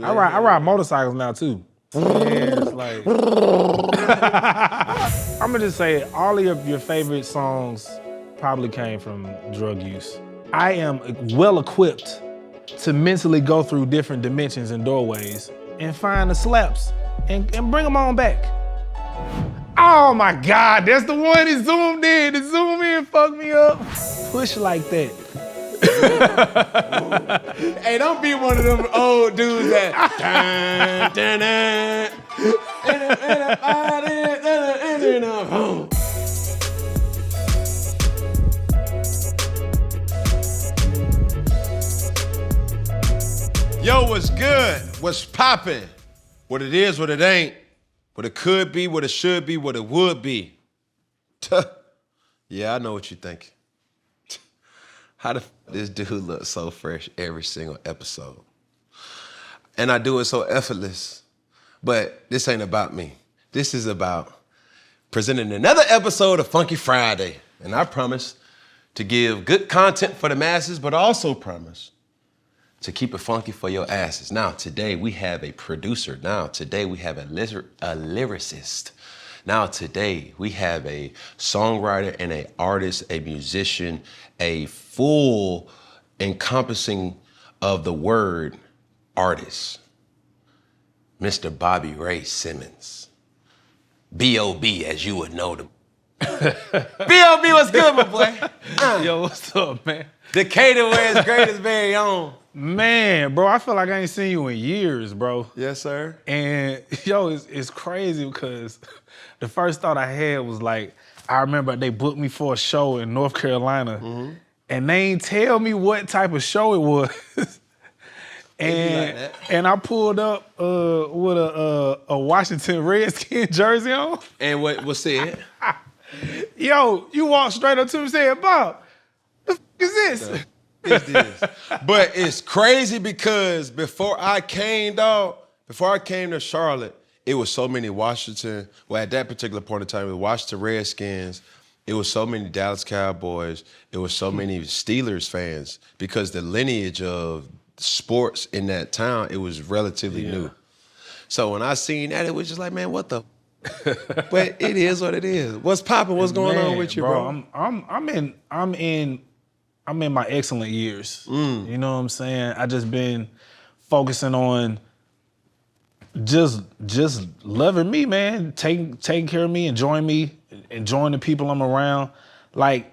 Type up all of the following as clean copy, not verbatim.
I ride motorcycles now too. Yeah, it's like I'm gonna just say all of your favorite songs probably came from drug use. I am well equipped to mentally go through different dimensions and doorways and find the slaps and bring them on back. Oh my God, that's the one that zoomed in. The zoom in fucked me up. Push like that. Hey, don't be one of them old dudes that. Yo, what's good? What's poppin'? What it is, what it ain't. What it could be, what it should be, what it would be. Yeah, I know what you're thinking. How the this dude look so fresh every single episode? And I do it so effortless. But this ain't about me. This is about presenting another episode of Funky Friday. And I promise to give good content for the masses, but I also promise to keep it funky for your asses. Now, today we have a producer. Now, today we have a lyricist. Now, today we have a songwriter and an artist, a musician, a full encompassing of the word artist. Mr. Bobby Ray Simmons. B.O.B, as you would know them. B.O.B, what's good, my boy? Yo, what's up, man? Decatur where his greatest very own. Man, bro, I feel like I ain't seen you in years, bro. Yes, sir. And yo, it's crazy because the first thought I had was like, I remember they booked me for a show in North Carolina, and they ain't tell me what type of show it was. And I pulled up with a Washington Redskin jersey on. And what was said? Yo, you walked straight up to me and said, Bob, the f*** is this? It's this. But it's crazy because before I came to Charlotte, it was so many Washington, well, at that particular point in time, it was Washington Redskins, it was so many Dallas Cowboys, it was so many Steelers fans because the lineage of sports in that town, it was relatively new. So when I seen that, it was just like, man, what the? But it is what it is. What's popping? What's going on with you, bro? I'm in my excellent years. You know what I'm saying? I just been focusing on just loving me, man. Taking care of me, enjoying the people I'm around, like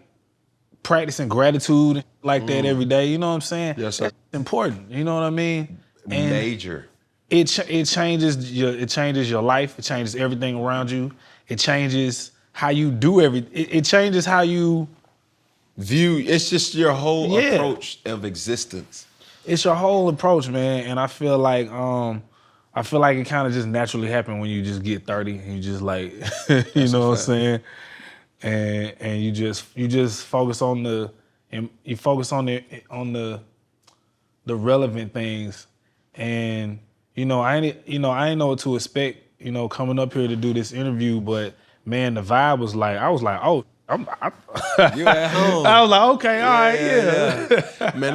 practicing gratitude like that every day. You know what I'm saying? Yes, sir. That's important. You know what I mean? And major. It changes your life. It changes everything around you. It changes how you do everything. It changes how you view. It's just your whole approach of existence. It's your whole approach, man. And I feel like it kind of just naturally happened when you just get 30 and you just like, you know what I'm saying? And you just focus on the relevant things. And I ain't know what to expect, coming up here to do this interview, but man, the vibe was like, I was like, oh, you at home. I was like, okay, all right, yeah. Man,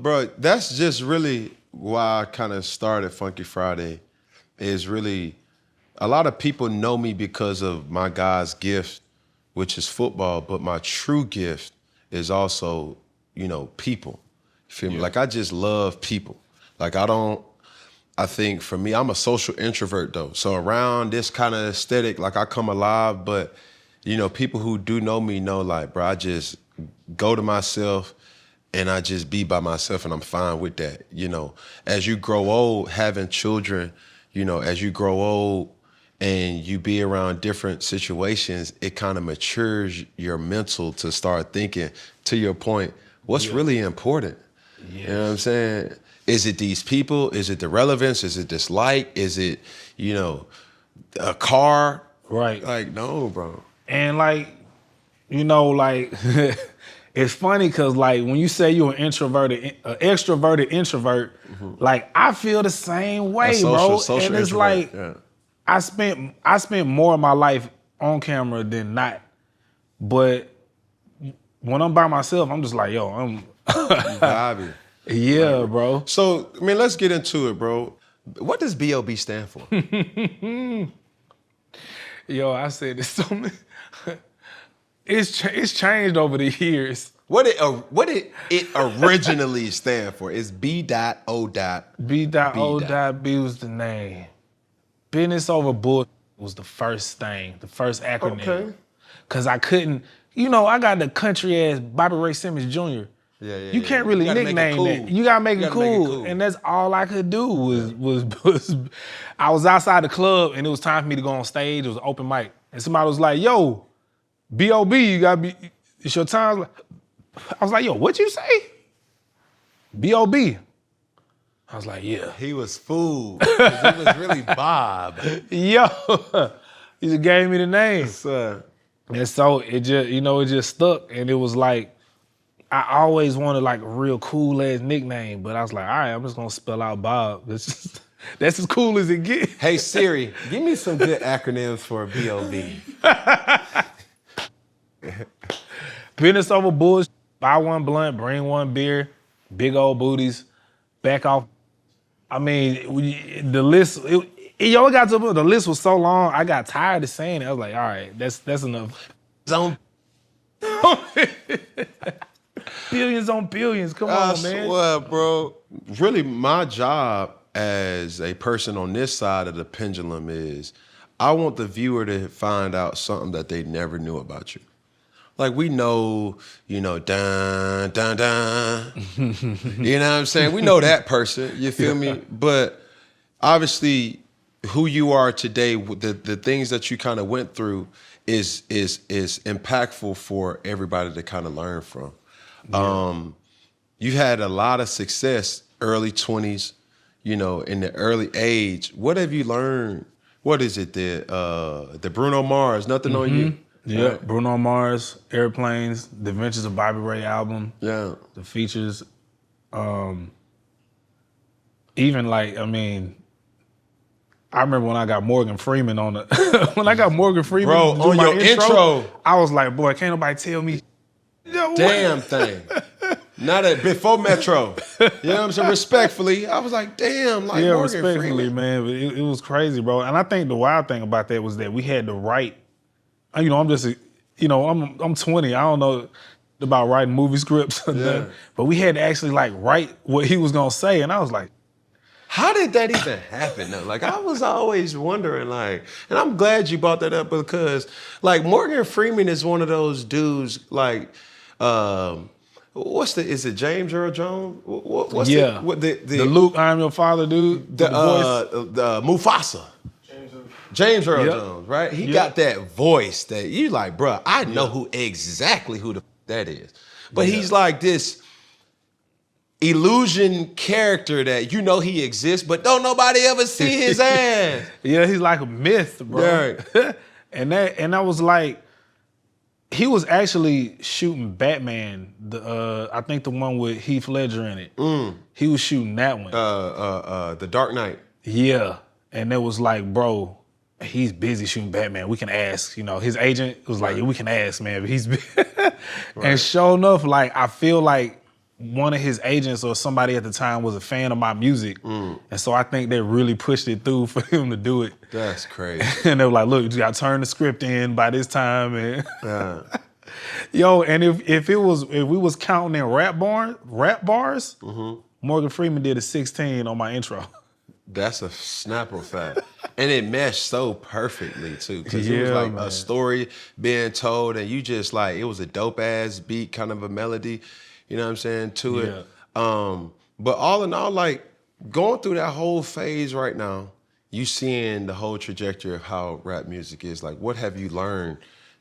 bro, that's just really why I kind of started Funky Friday. Is really, a lot of people know me because of my God's gift, which is football, but my true gift is also, people. You feel me? Like, I just love people. Like, I think for me, I'm a social introvert though. So around this kind of aesthetic, like I come alive, but people who do know me know, like, bro, I just go to myself and I just be by myself and I'm fine with that. As you grow old, having children, as you grow old and you be around different situations, it kind of matures your mental to start thinking, to your point, what's really important? Yes. You know what I'm saying? Is it these people? Is it the relevance? Is it this like? Is it, a car? Right. Like, no, bro. And like, it's funny because like when you say you're an extroverted introvert, like I feel the same way, bro. And it's like I spent more of my life on camera than not. But when I'm by myself, I'm just like, yo, I'm vibing. Yeah, Like, bro. So, I mean, let's get into it, bro. What does B.O.B stand for? Yo, I said this so many. It's changed over the years. What did it originally stand for? It's B.O. B.O.B was the name. Business over bull was the first thing, the first acronym. Okay. Cause I couldn't, I got the country ass Bobby Ray Simmons Jr. You can't really nickname that. You gotta make it cool. And that's all I could do was I was outside the club and it was time for me to go on stage. It was an open mic. And somebody was like, yo, B.O.B, you gotta be, it's your time. I was like, yo, what'd you say? B.O.B. I was like, yeah. He was fooled, because it was really Bob. Yo, he just gave me the name. Yes, and so it just, it just stuck. And it was like, I always wanted like a real cool ass nickname, but I was like, all right, I'm just gonna spell out Bob. That's as cool as it gets. Hey Siri, give me some good acronyms for B.O.B. Business over bullshit, buy one blunt, bring one beer, big old booties, back off. I mean, the list, it got to the list was so long, I got tired of saying it. I was like, all right, that's enough. Billions on billions, come on, man. Swear, bro. Really, my job as a person on this side of the pendulum is I want the viewer to find out something that they never knew about you. Like we know, dun, dun, dun. You know what I'm saying? We know that person, you feel me? But obviously who you are today, the things that you kind of went through is impactful for everybody to kind of learn from. Yeah. You had a lot of success early 20s, in the early age. What have you learned? What is it? The Bruno Mars, Nothing on You? Yeah, right. Bruno Mars, Airplanes, The Adventures of Bobby Ray album. Yeah. The features. Even like, I remember when I got Morgan Freeman on the, when I got Morgan Freeman Bro, on your intro, I was like, boy, can't nobody tell me. Damn thing. Not before Metro. You know what I'm saying? Respectfully, I was like, damn, like Morgan respectfully, Freeman. man. But it was crazy, bro. And I think the wild thing about that was that we had to write. I'm just, I'm 20. I don't know about writing movie scripts or nothing. But we had to actually like write what he was gonna say, and I was like, how did that even happen though? Like I was always wondering, like, and I'm glad you brought that up because, like, Morgan Freeman is one of those dudes, like, is it James Earl Jones? What's the Luke, I'm your father, dude. The Mufasa. James Earl Jones, right? He got that voice that you like, bro, I know exactly who the that is. But he's like this illusion character that he exists, but don't nobody ever see his ass. Yeah, he's like a myth, bro. Right. and that was like, he was actually shooting Batman, I think the one with Heath Ledger in it. He was shooting that one. The Dark Knight. Yeah. And it was like, bro, he's busy shooting Batman. We can ask, his agent was like, yeah, we can ask, man, but he's And sure enough, like, I feel like one of his agents or somebody at the time was a fan of my music. And so I think they really pushed it through for him to do it. That's crazy. And they were like, look, you got to turn the script in by this time. And yo, and if we was counting in rap bars, Morgan Freeman did a 16 on my intro. That's a snapper fact. And it meshed so perfectly too. Because it was like a story being told and you just like, it was a dope ass beat, kind of a melody, you know what I'm saying, to it. But all in all, like going through that whole phase right now, you seeing the whole trajectory of how rap music is. Like what have you learned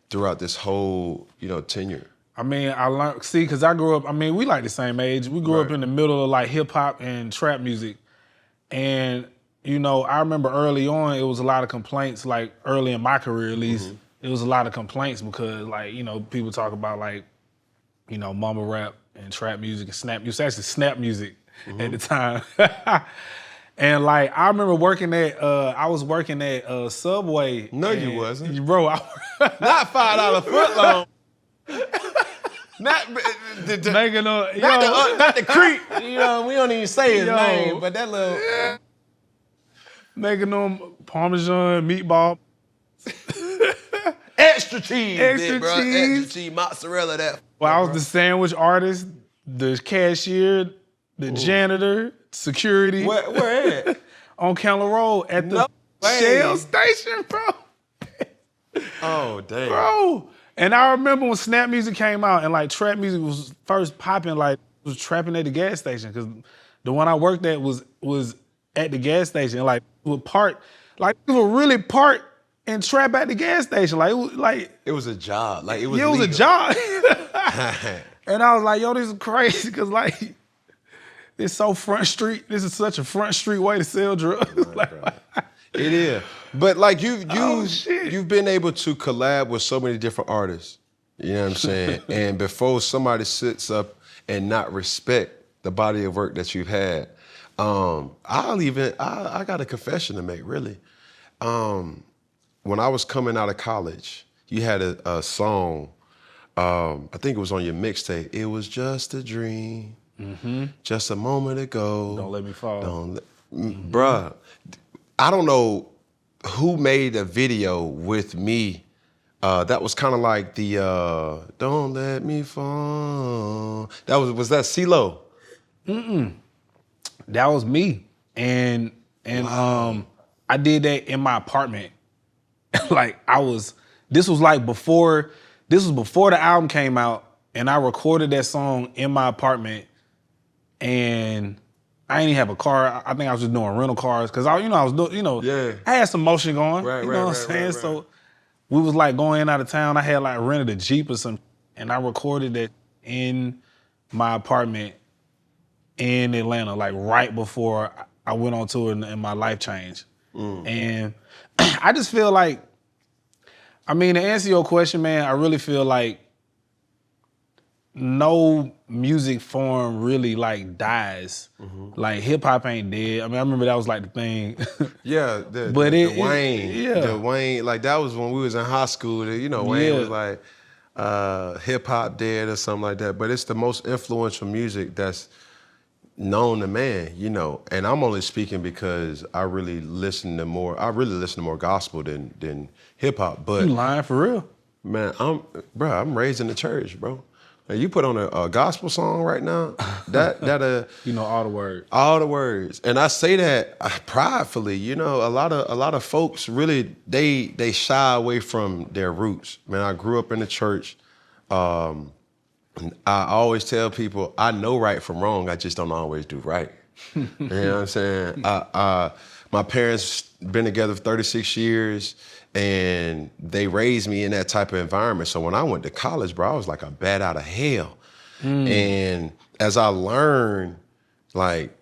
throughout this whole, tenure? I learned, because I grew up, we like the same age. We grew up in the middle of like hip hop and trap music. And, I remember early on, it was a lot of complaints, like early in my career at least, it was a lot of complaints because like, people talk about like, mumble rap and trap music and snap music, actually snap music at the time. And like, I remember I was working at Subway. No, you wasn't. Bro, not $5 footlong. not Making not the creep. You know, we don't even say his Yo. name, but that little making them Parmesan meatball. extra cheese, Extra bro. cheese. Extra cheese, mozzarella. That. Well, I was the sandwich artist, the cashier, the janitor, security. Where at? On Keller Road at the Shell station, bro. Oh, damn. Bro. And I remember when Snap music came out and like trap music was first popping, like was trapping at the gas station. Cause the one I worked at was at the gas station. And like would really park and trap at the gas station. It was a job. Like it was it was a legal. job. And I was like, yo, this is crazy. Cause like it's so front street. This is such a front street way to sell drugs. It is. But like you've shit. been able to collab with so many different artists. You know what I'm saying? And before somebody sits up and not respect the body of work that you've had, I got a confession to make, really. When I was coming out of college, you had a song, I think it was on your mixtape. It was just a dream, just a moment ago. Don't let me fall. Bruh, I don't know who made a video with me that was kind of like the Don't Let Me Fall. Was that CeeLo? That was me. And wow. I did that in my apartment. This was before the album came out, and I recorded that song in my apartment, and I didn't even have a car. I think I was just doing rental cars because I had some motion going. Right, you know what I'm saying? Right. So we was like going in out of town. I had like rented a Jeep or something, and I recorded it in my apartment in Atlanta, like right before I went on tour and my life changed. And I just feel like, I mean, to answer your question, man, I really feel like no music form really like dies. Like hip hop ain't dead. I mean, I remember that was like the thing. Yeah, the Wayne, like that was when we was in high school. Wayne was like hip hop dead or something like that. But it's the most influential music that's known to man, And I'm only speaking because I really listen to more gospel than hip hop. But you lying for real? Man, I'm raised in the church, bro. Like, you put on a gospel song right now, that you know all the words. All the words. And I say that pridefully, a lot of folks really they shy away from their roots. Man, I grew up in the church. I always tell people I know right from wrong, I just don't always do right. You know what I'm saying? My parents been together for 36 years, and they raised me in that type of environment. So when I went to college, bro, I was like a bat out of hell. And as I learned, like,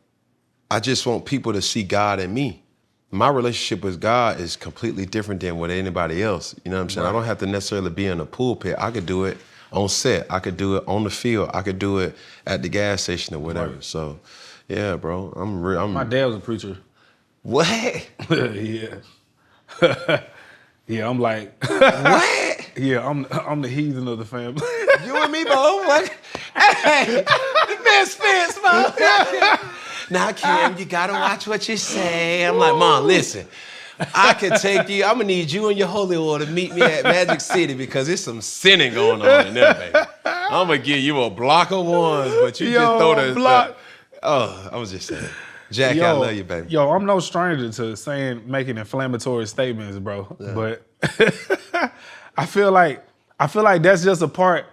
I just want people to see God in me. My relationship with God is completely different than with anybody else. You know what I'm saying? Right. I don't have to necessarily be in a pulpit. I could do it on set. I could do it on the field. I could do it at the gas station or whatever. Right. So, yeah, bro, My dad was a preacher. What? Yeah. Yeah, I'm like, what? Yeah, I'm the heathen of the family. You and me, bro. What? Hey, misfits, bro. Now, Kim, you gotta watch what you say. I'm like, Mom, listen. I can take you. I'm gonna need you and your holy oil to meet me at Magic City because there's some sinning going on in there, baby. I'm gonna give you a block of ones, but you just throw the block. I was just saying, Jackie, I love you, baby. Yo, I'm no stranger to making inflammatory statements, bro. Yeah. But I feel like that's just a part.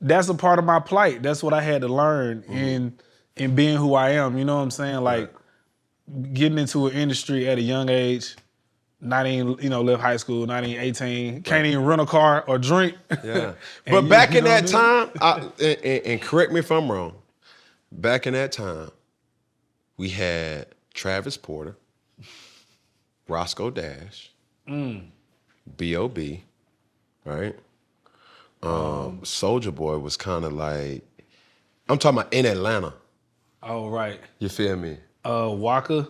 That's a part of my plight. That's what I had to learn in being who I am. You know what I'm saying? Like getting into an industry at a young age. Not even, left high school, not even 18, can't even rent a car or drink. Yeah. But back in that time, and correct me if I'm wrong, back in that time, we had Travis Porter, Roscoe Dash, B.O.B, right? Soulja Boy was kind of like, I'm talking about in Atlanta. Oh, right. You feel me? Waka.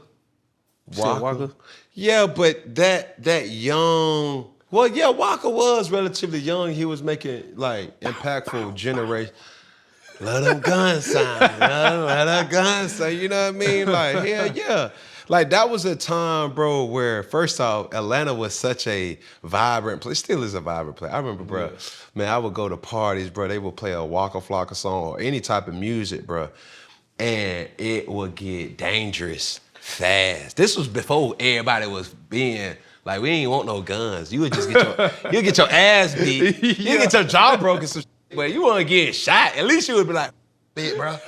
Waka? Yeah, but that young, Waka was relatively young. He was making like impactful generation. Let them guns sound, let them guns sound, you know what I mean? Like, hell yeah. Like, that was a time, bro, where, first off, Atlanta was such a vibrant place. Still is a vibrant place. I remember, bro, man, I would go to parties, bro. They would play a Waka Flocka song or any type of music, bro, and it would get dangerous fast. This was before everybody was being like, we ain't want no guns. You would just get your ass beat. You get your jaw broken, some shit, but you want to get shot. At least you would be like, bitch, bro,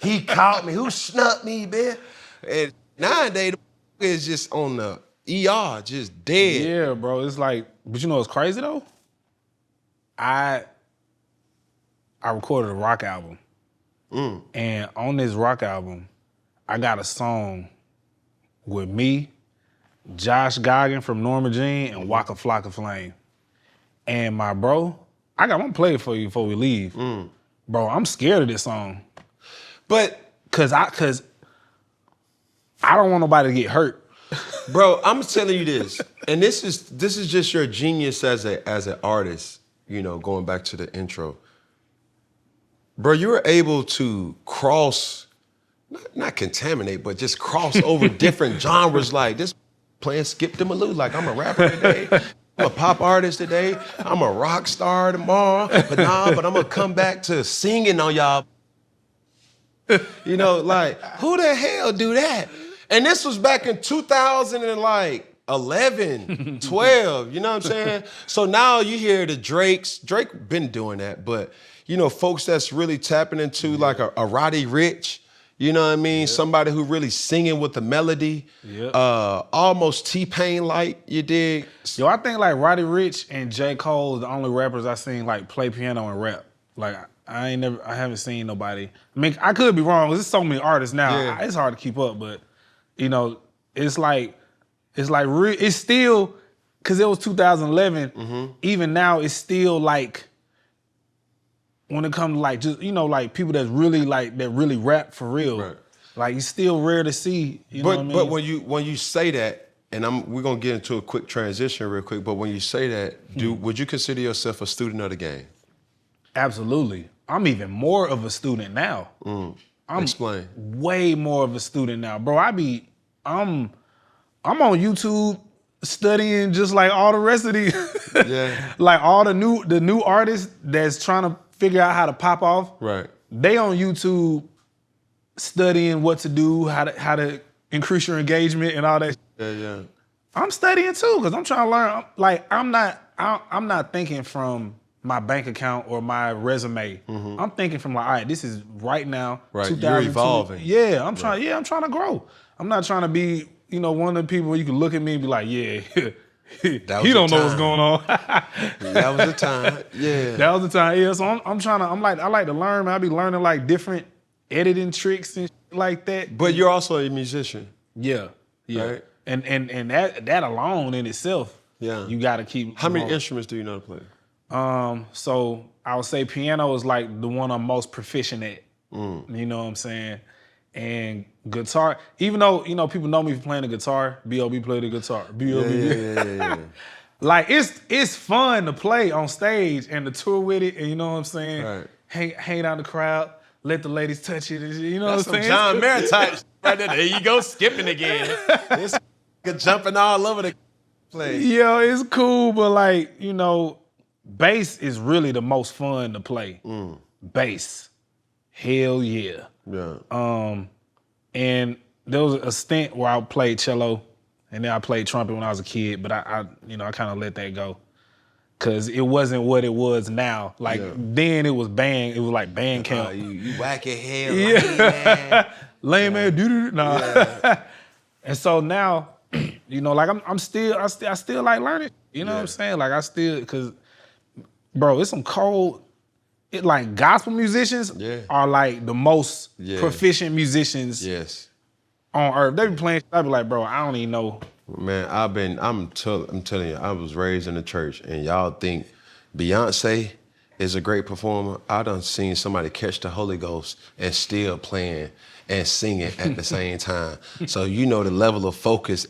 he caught me. Who snuck me, bitch? And nowadays, the is just on the ER, just dead. Yeah, bro. It's like, but you know what's crazy though? I recorded a rock album. And on this rock album, I got a song with me, Josh Goggin from Norma Jean, and Waka Flocka Flame. And my bro, I'm gonna play it for you before we leave. Bro, I'm scared of this song. But Cause I don't want nobody to get hurt. bro, I'm telling you this, and this is just your genius as an artist, you know, going back to the intro. Bro, you were able to cross, not contaminate, but just cross over different genres. Like this playing Skip to Malou, like I'm a rapper today, I'm a pop artist today, I'm a rock star tomorrow, but I'm gonna come back to singing on y'all. You know, like, who the hell do that? And this was back in 2011, 12, you know what I'm saying? So now you hear the Drake been doing that, but you know, folks that's really tapping into like a Roddy Ricch, you know what I mean? Somebody who really singing with the melody, almost T-Pain like, you dig? Yo, I think like Roddy Ricch and J. Cole is the only rappers I seen like play piano and rap. Like I haven't seen nobody. I mean, I could be wrong. There's so many artists now. It's hard to keep up, but you know, it's still, cause it was 2011. Even now, it's still like, when it comes to like just, you know, like people that really rap for real. Right. Like it's still rare to see. You know what I mean? But when you say that, and we're gonna get into a quick transition real quick. But when you say that, would you consider yourself a student of the game? Absolutely. I'm even more of a student now. Explain. Way more of a student now, bro. I'm on YouTube studying just like all the rest of these. Like all the new artists that's trying to figure out how to pop off. Right. They on YouTube studying what to do, how to increase your engagement and all that. Yeah. I'm studying too, because I'm trying to learn. Like I'm not thinking from my bank account or my resume. I'm thinking from like, all right, this is right now. Right. You're evolving. Yeah, I'm trying to grow. I'm not trying to be, you know, one of the people where you can look at me and be like, yeah, he don't know what's going on. That was the time. Yeah. That was the time. Yeah. So I like to learn. Man. I be learning like different editing tricks and shit like that. But you're also a musician. Yeah. Right? And that alone in itself, you gotta keep. How many instruments do you know to play? So I would say piano is like the one I'm most proficient at. You know what I'm saying? And guitar, even though, you know, people know me for playing the guitar, B.O.B played the guitar. B.O.B. Yeah. Like it's fun to play on stage and to tour with it, and you know what I'm saying? Right. Hang out in the crowd, let the ladies touch it, and you know That's what I'm saying? John Mayer type right there. There you go, skipping again. It's jumping all over the place. Yo, it's cool, but like, you know, bass is really the most fun to play. Bass. Hell yeah. Yeah. And there was a stint where I played cello, and then I played trumpet when I was a kid, but I kind of let that go, cause it wasn't what it was now. Like then it was like band camp. You whack your head, lame man, nah. Yeah. And so now, you know, like I still like learning. You know what I'm saying? Like cause, bro, it's some cold. It like gospel musicians are like the most proficient musicians on earth. They be playing. I be like, bro, I don't even know. Man, I'm telling you, I was raised in the church, and y'all think Beyonce is a great performer. I done seen somebody catch the Holy Ghost and still playing and singing at the same time. So you know the level of focus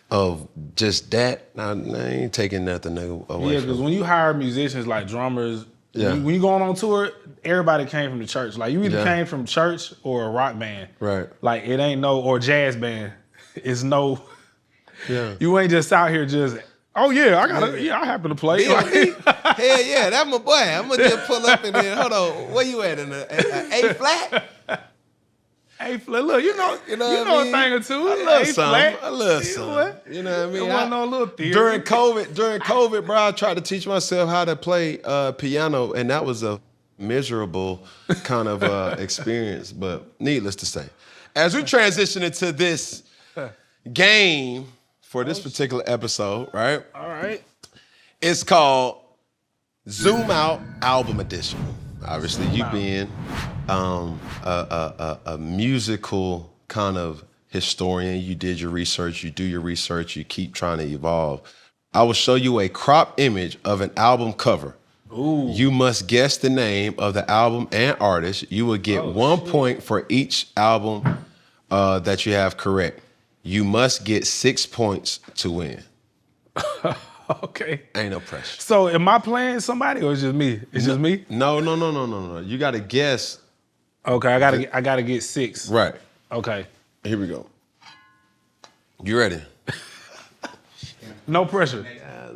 of just that. Now, I ain't taking nothing away. Yeah, because when you hire musicians like drummers, Yeah. When you going on tour, everybody came from the church. Like you either came from church or a rock band. Right. Like it ain't no, or jazz band. It's no, Yeah. you ain't just out here just, oh yeah, I happen to play. B.O.B. Hell yeah, that's my boy. I'm gonna just pull up and then, hold on, where you at? In the A flat? Hey, look, you know what I a mean? thing or two. I love something. I love something. You know what I mean? It wasn't no little theory. During COVID, bro, I tried to teach myself how to play piano, and that was a miserable kind of experience. But needless to say, as we transition into this game for this particular episode, right? All right. It's called Zoom Out Album Edition. Obviously, you being a musical kind of historian, you did your research, you do your research, you keep trying to evolve. I will show you a crop image of an album cover. Ooh. You must guess the name of the album and artist. You will get 1 point for each album that you have correct. You must get 6 points to win. Okay. Ain't no pressure. So am I playing somebody or is it just me? It's just me? No. You got to guess. Okay, I gotta get 6. Right. Okay. Here we go. You ready? No pressure.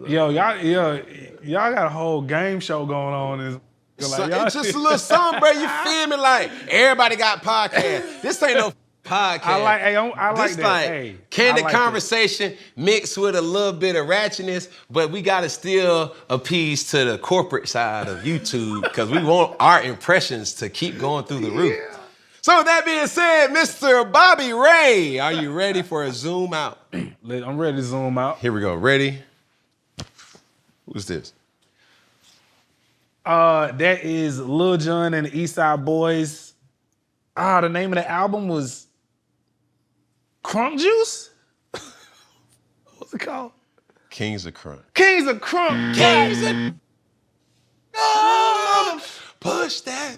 Yo, y'all got a whole game show going on. It's just a little something, bro. You feel me? Like, everybody got podcasts. This ain't no podcast. I like this that. Like hey, candid like conversation mixed with a little bit of ratchetness, but we gotta still appease to the corporate side of YouTube because we want our impressions to keep going through the roof. So with that being said, Mr. Bobby Ray, are you ready for a zoom out? I'm ready to zoom out. Here we go. Ready? Who's this? That is Lil Jon and the East Side Boys. The name of the album was Crunk Juice? What's it called? Kings of Crunk. Kings of Crunk. Kings of... Oh, push that.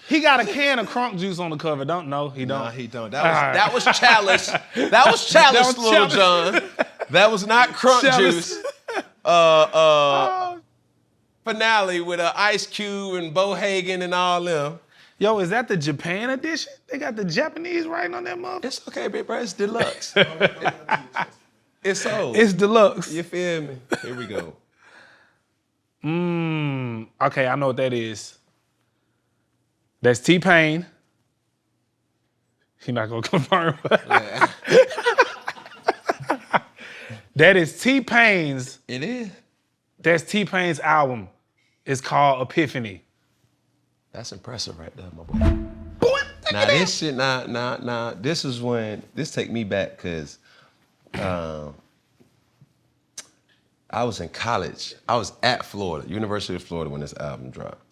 He got a can of Crunk Juice on the cover. No, he don't. No, he don't. That was Chalice. That was Chalice, Lil Jon. That was not Crunk Juice. Finale with Ice Cube and Bo Hagen and all them. Yo, is that the Japan edition? They got the Japanese writing on that motherfucker? It's okay, big bro. It's deluxe. It's old. It's deluxe. You feel me? Here we go. Okay, I know what that is. That's T-Pain. He not gonna confirm. Yeah. That is T-Pain's. It is. That's T-Pain's album. It's called Epiphany. That's impressive right there, my boy. Now this shit, this take me back because I was in college. I was at Florida, University of Florida when this album dropped.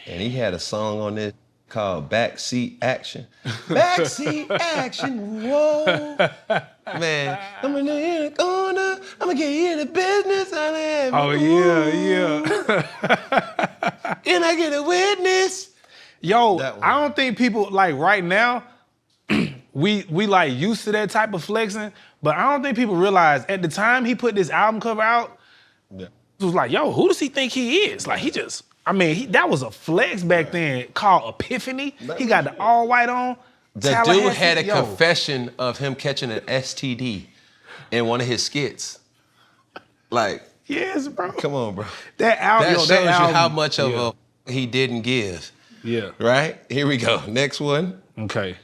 And he had a song on this called Backseat Action. Backseat Action, whoa. Man, I'm in the corner, I'm gonna get you the business. Oh, yeah. Can I get a witness? Yo, I don't think people, like right now, we like used to that type of flexing, but I don't think people realize at the time he put this album cover out, it was like, yo, who does he think he is? Like that was a flex back then called Epiphany. He got the all white on. The dude had a confession of him catching an STD in one of his skits. Like, yes, bro. Come on, bro. That album shows you how much of he didn't give. Yeah. Right? Here we go. Next one. Okay.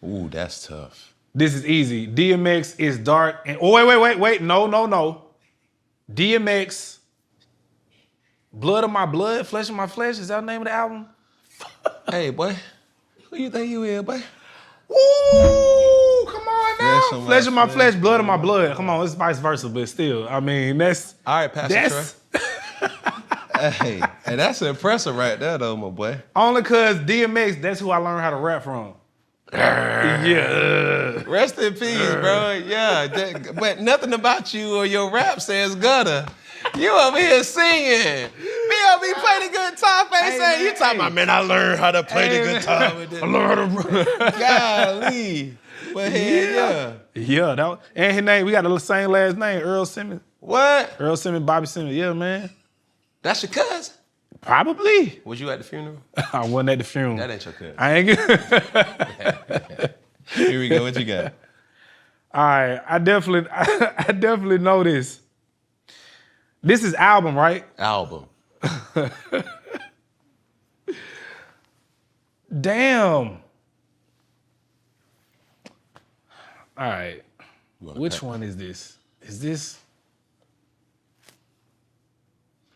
Ooh, that's tough. This is easy. DMX is dark and wait. No. DMX, Blood of My Blood, Flesh of My Flesh. Is that the name of the album? Hey, boy. Who you think you is, boy? Ooh, come on now. Flesh of my flesh, blood of my blood. Come on, it's vice versa, but still, I mean, that's... All right, Pastor Troy. Hey, that's impressive right there, though, my boy. Only because DMX, that's who I learned how to rap from. Yeah. Rest in peace, bro. Yeah, but nothing about you or your rap says gutter. You over here singing. B.O.B play the guitar, face. You talking about, man, I learned how to play the guitar with this. I learned how to Golly. But yeah, and his name, we got the same last name, Earl Simmons. What? Earl Simmons, Bobby Simmons. Yeah, man. That's your cousin? Probably. Was you at the funeral? I wasn't at the funeral. That ain't your cousin. I ain't good. Here we go. What you got? All right, I definitely know this. This is album, right? Album. Damn. All right. Which one is this? Is this?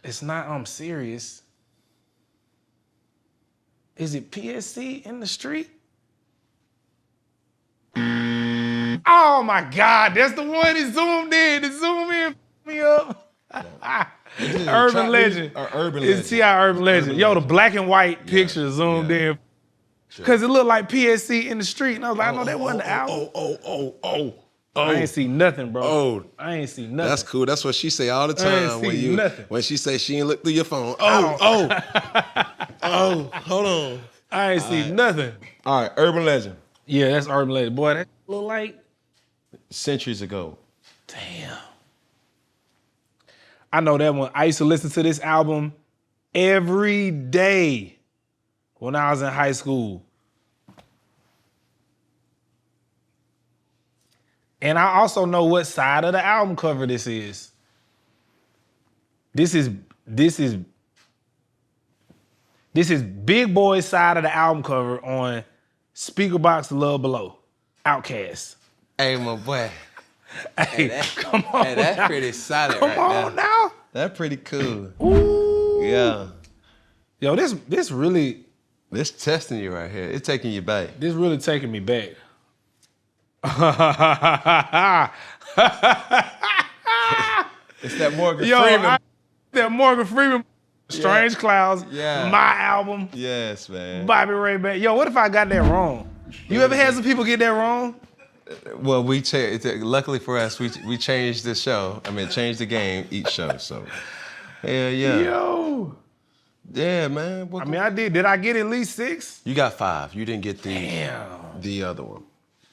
It's not I'm Serious. Is it PSC in the street? Oh my God, that's the one that zoomed in. It zoomed in me up. Urban Legend. Urban Legend. It's T.I. Urban Legend. Yo, the black and white picture zoomed in. Because it looked like PSC in the street. And I was like, I know that wasn't the album. I ain't see nothing, bro. I ain't see nothing. That's cool. That's what she say all the time when she say she ain't look through your phone. Hold on. I ain't see nothing. All right, Urban Legend. Yeah, that's Urban Legend. Boy, that look like centuries ago. Damn. I know that one. I used to listen to this album every day when I was in high school. And I also know what side of the album cover this is. This is Big Boy's side of the album cover on Speakerboxxx Love Below, Outkast. Hey, my boy. Hey, come on. Hey, that's now. pretty solid Come right on there. now. That's pretty cool. Ooh. Yeah. Yo, this really... This testing you right here. It's taking you back. This really taking me back. It's that Morgan Freeman. That Morgan Freeman, Strange Clouds, my album. Yes, man. Bobby Ray Back. Yo, what if I got that wrong? You ever had some people get that wrong? Well, luckily for us, we changed the show. I mean, changed the game each show. So, hell yeah. Yo. Yeah, man. I did. Did I get at least 6? You got 5. You didn't get the other one,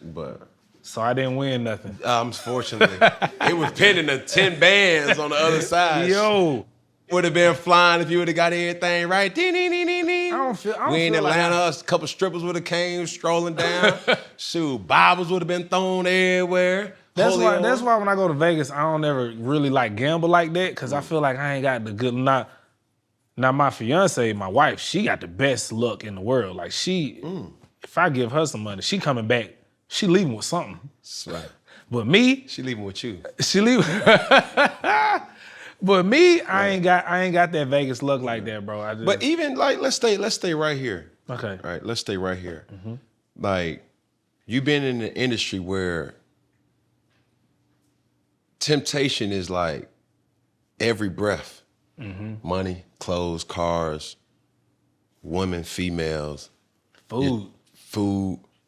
but. So I didn't win nothing. Unfortunately. It was pinning the 10 bands on the other side. Yo. Would have been flying if you would have got everything right. I don't feel we in feel Atlanta, like a couple strippers would have came strolling down. Shoot, Bibles would have been thrown everywhere. That's why when I go to Vegas, I don't ever really like gamble like that, because I feel like I ain't got the good, now my fiance, my wife, she got the best luck in the world. Like if I give her some money, she coming back, she leaving with something. That's right. But me, she leaving with you. She leaving. But me, I ain't got that Vegas luck like that, bro. But even like, let's stay right here. Okay. All right, let's stay right here. Mm-hmm. Like, you've been in an industry where temptation is like every breath. Mm-hmm. Money, clothes, cars, women, females, food,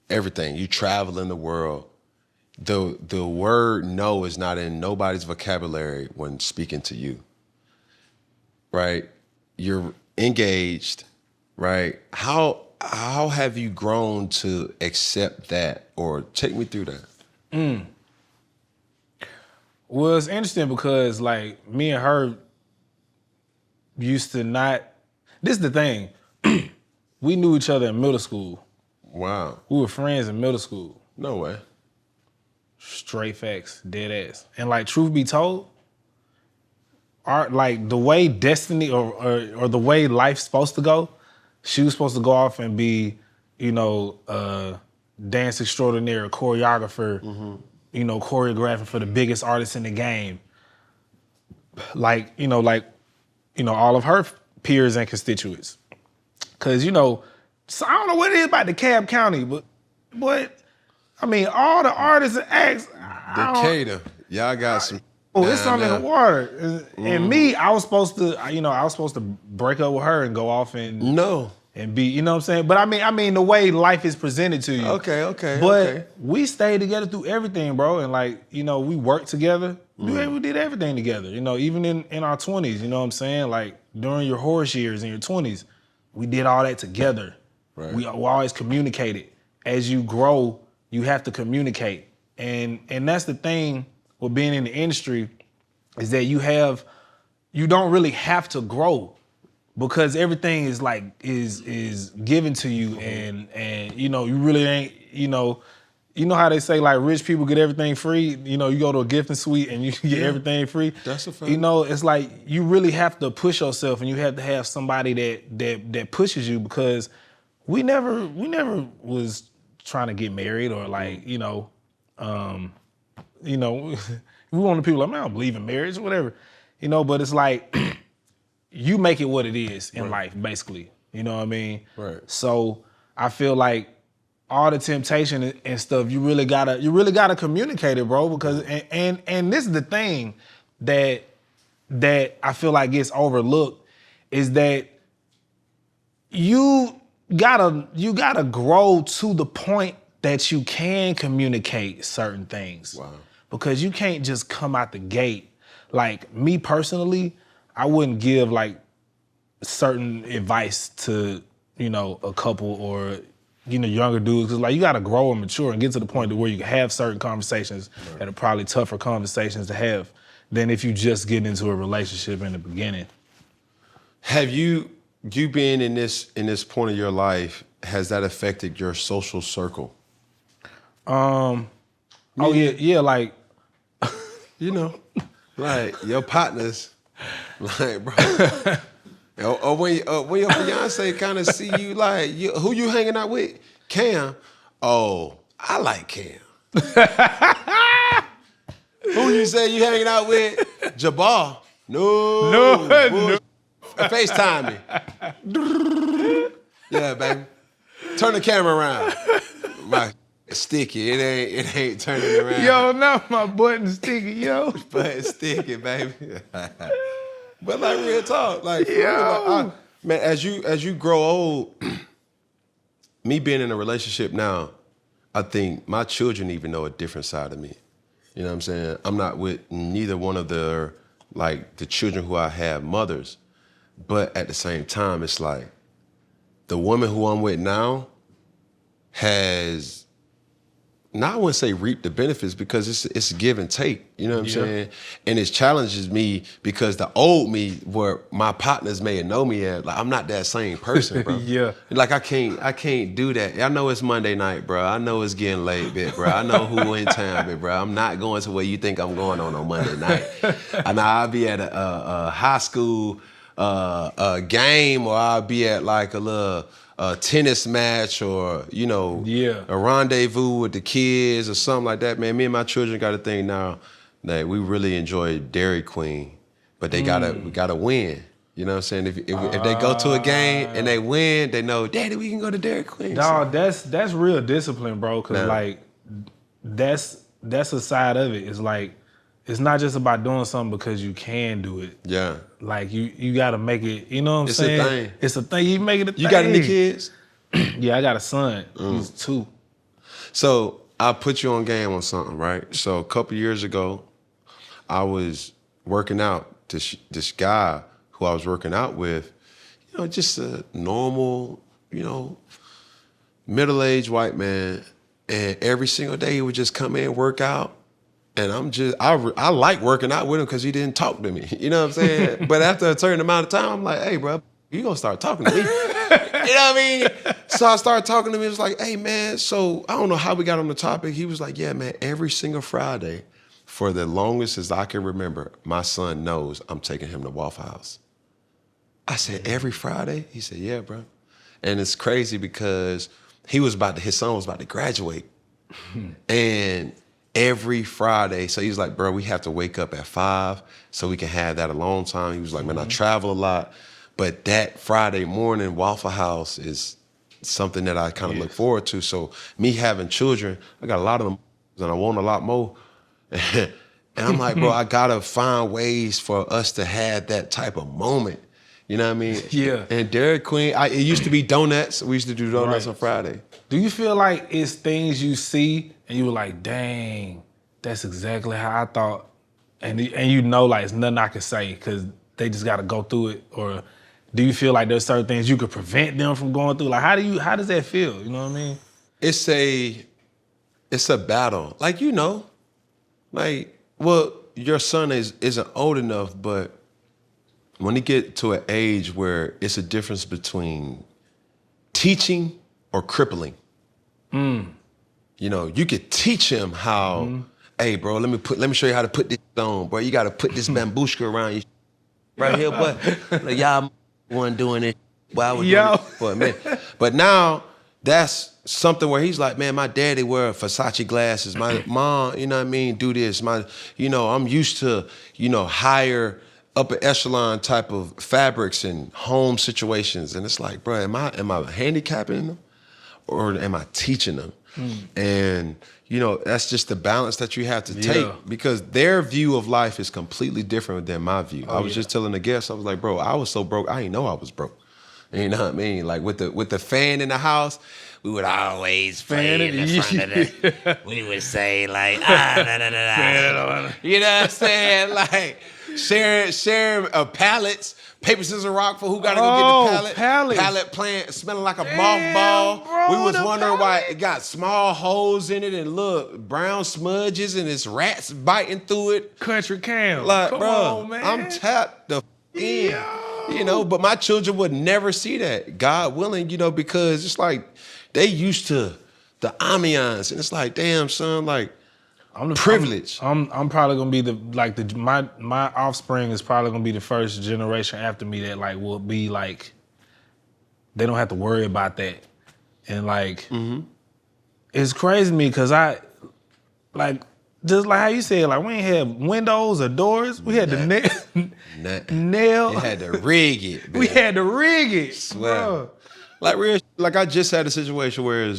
everything. You travel in the world. The word no is not in nobody's vocabulary when speaking to you, right? You're engaged, right? How have you grown to accept that, or take me through that? Well, it's interesting because like me and her used to not, this is the thing, we knew each other in middle school. Wow. We were friends in middle school. No way. Straight facts, dead ass. And like, truth be told, like the way destiny or the way life's supposed to go, she was supposed to go off and be, dance extraordinaire, choreographer, choreographing for the biggest artists in the game. Like, all of her peers and constituents. Cause, so I don't know what it is about DeKalb County, but I mean, all the artists and acts. Decatur, y'all got some. Oh, it's something in the water. And me, I was supposed to break up with her and go off and and be, you know what I'm saying? But I mean the way life is presented to you. Okay. But we stayed together through everything, bro. And like, we worked together. We did everything together. Even in our 20s, you know what I'm saying? Like during your horse years in your 20s, we did all that together. Right. We always communicated. As you grow, you have to communicate. And that's the thing with being in the industry, is that you don't really have to grow. because everything is like is given to you, and you know you really ain't you know how they say like rich people get everything free. You know, you go to a gifting suite and you get everything free. That's a fact. You know, it's like you really have to push yourself, and you have to have somebody that pushes you, because we never was trying to get married or like we wanted people like, man, I don't believe in marriage or whatever, but it's like you make it what it is in life, basically. You know what I mean? Right. So I feel like all the temptation and stuff, you really gotta communicate it, bro. Because and this is the thing that I feel like gets overlooked, is that you gotta grow to the point that you can communicate certain things. Wow. Because you can't just come out the gate. Like me personally, I wouldn't give like certain advice to a couple or younger dudes, because like you gotta grow and mature and get to the point to where you can have certain conversations that are probably tougher conversations to have than if you just get into a relationship in the beginning. Have you being in this point of your life, has that affected your social circle? Oh yeah, like like your partners, like bro. Or when your fiance kind of see you, like, who you hanging out with? Cam. Oh, I like Cam. Who you say you hanging out with? Jabbar. No. FaceTime me. Yeah, baby. Turn the camera around. My sticky. It ain't turning around. Yo, now my button's sticky, yo. But sticky, baby. But like real talk, like, man, as you grow old, me being in a relationship now, I think my children even know a different side of me. You know what I'm saying? I'm not with neither one of the children who I have mothers, but at the same time, it's like the woman who I'm with now has, now I wouldn't say reap the benefits, because it's a give and take, you know what I'm saying? And it challenges me, because the old me, where my partners may know me as, like, I'm not that same person, bro. Yeah. Like I can't do that. I know it's Monday night, bro. I know it's getting late, bit, bro. I know who in town, bit, bro. I'm not going to where you think I'm going on Monday night. And I'll be at a high school game, or I'll be at like a little tennis match, or a rendezvous with the kids or something like that. Man, me and my children got a thing now that we really enjoy Dairy Queen, but we gotta win. You know what I'm saying? If they go to a game and they win, they know, Daddy, we can go to Dairy Queen. Dog, that's real discipline, bro. Cause like that's a side of it. It's like, it's not just about doing something because you can do it. Yeah. Like you gotta make it, you know what I'm saying? It's a thing. It's a thing. You make it a thing. You got any kids? Yeah, I got a son. He's 2. So I'll put you on game on something, right? So a couple years ago, I was working out. This guy who I was working out with, just a normal, middle-aged white man. And every single day he would just come in, work out. And I like working out with him because he didn't talk to me. You know what I'm saying? But after a certain amount of time, I'm like, hey, bro, you gonna start talking to me. You know what I mean? So I started talking to him. It was like, hey, man, so I don't know how we got on the topic. He was like, yeah, man, every single Friday for the longest as I can remember, my son knows I'm taking him to Waffle House. I said, every Friday? He said, yeah, bro. And it's crazy because his son was about to graduate. And every Friday, so he's like, bro, we have to wake up at 5 so we can have that alone time. He was like, man, I travel a lot, but that Friday morning Waffle House is something that I kind of look forward to. So me having children, I got a lot of them and I want a lot more. And I'm like, bro, I gotta find ways for us to have that type of moment. You know what I mean? Yeah. And Dairy Queen, it used to be donuts. We used to do donuts on Friday. Do you feel like it's things you see and you were like, dang, that's exactly how I thought, and like it's nothing I can say because they just got to go through it? Or do you feel like there's certain things you could prevent them from going through? Like how does that feel? You know what I mean? It's a battle. Like, well, your son isn't old enough, but when he get to an age where it's a difference between teaching or crippling. You know, you could teach him how, hey, bro, let me show you how to put this on, bro. You got to put this bambushka around you right here, boy. Like, y'all wasn't doing it. Well, I was doing it for a minute. But now that's something where he's like, man, my daddy wear Versace glasses. My mom, you know what I mean, do this. I'm used to, higher upper echelon type of fabrics and home situations. And it's like, bro, am I handicapping them or am I teaching them? And, that's just the balance that you have to take because their view of life is completely different than my view. I was just telling the guests, I was like, bro, I was so broke, I didn't know I was broke. You know what I mean? Like with the fan in the house, we would always play in the front of the, we would say like, you know what I'm saying? Like sharing pallets, paper, scissors, rock for who got to go get the pallet. Pallet plant smelling like a mothball. Bro, we was wondering why it got small holes in it and look, brown smudges and it's rats biting through it. Country Cam. Like, come bro, on, man. I'm tapped the in. But my children would never see that, God willing, because it's like they used to the ambiance, and it's like, damn, son, like I'm privilege. I'm probably gonna be my offspring is probably gonna be the first generation after me that like will be like they don't have to worry about that, and like it's crazy to me because I like. Just like how you said, like we ain't had windows or doors. We had the nail. You had to rig it. Man. We had to rig it. Swear. Like I just had a situation where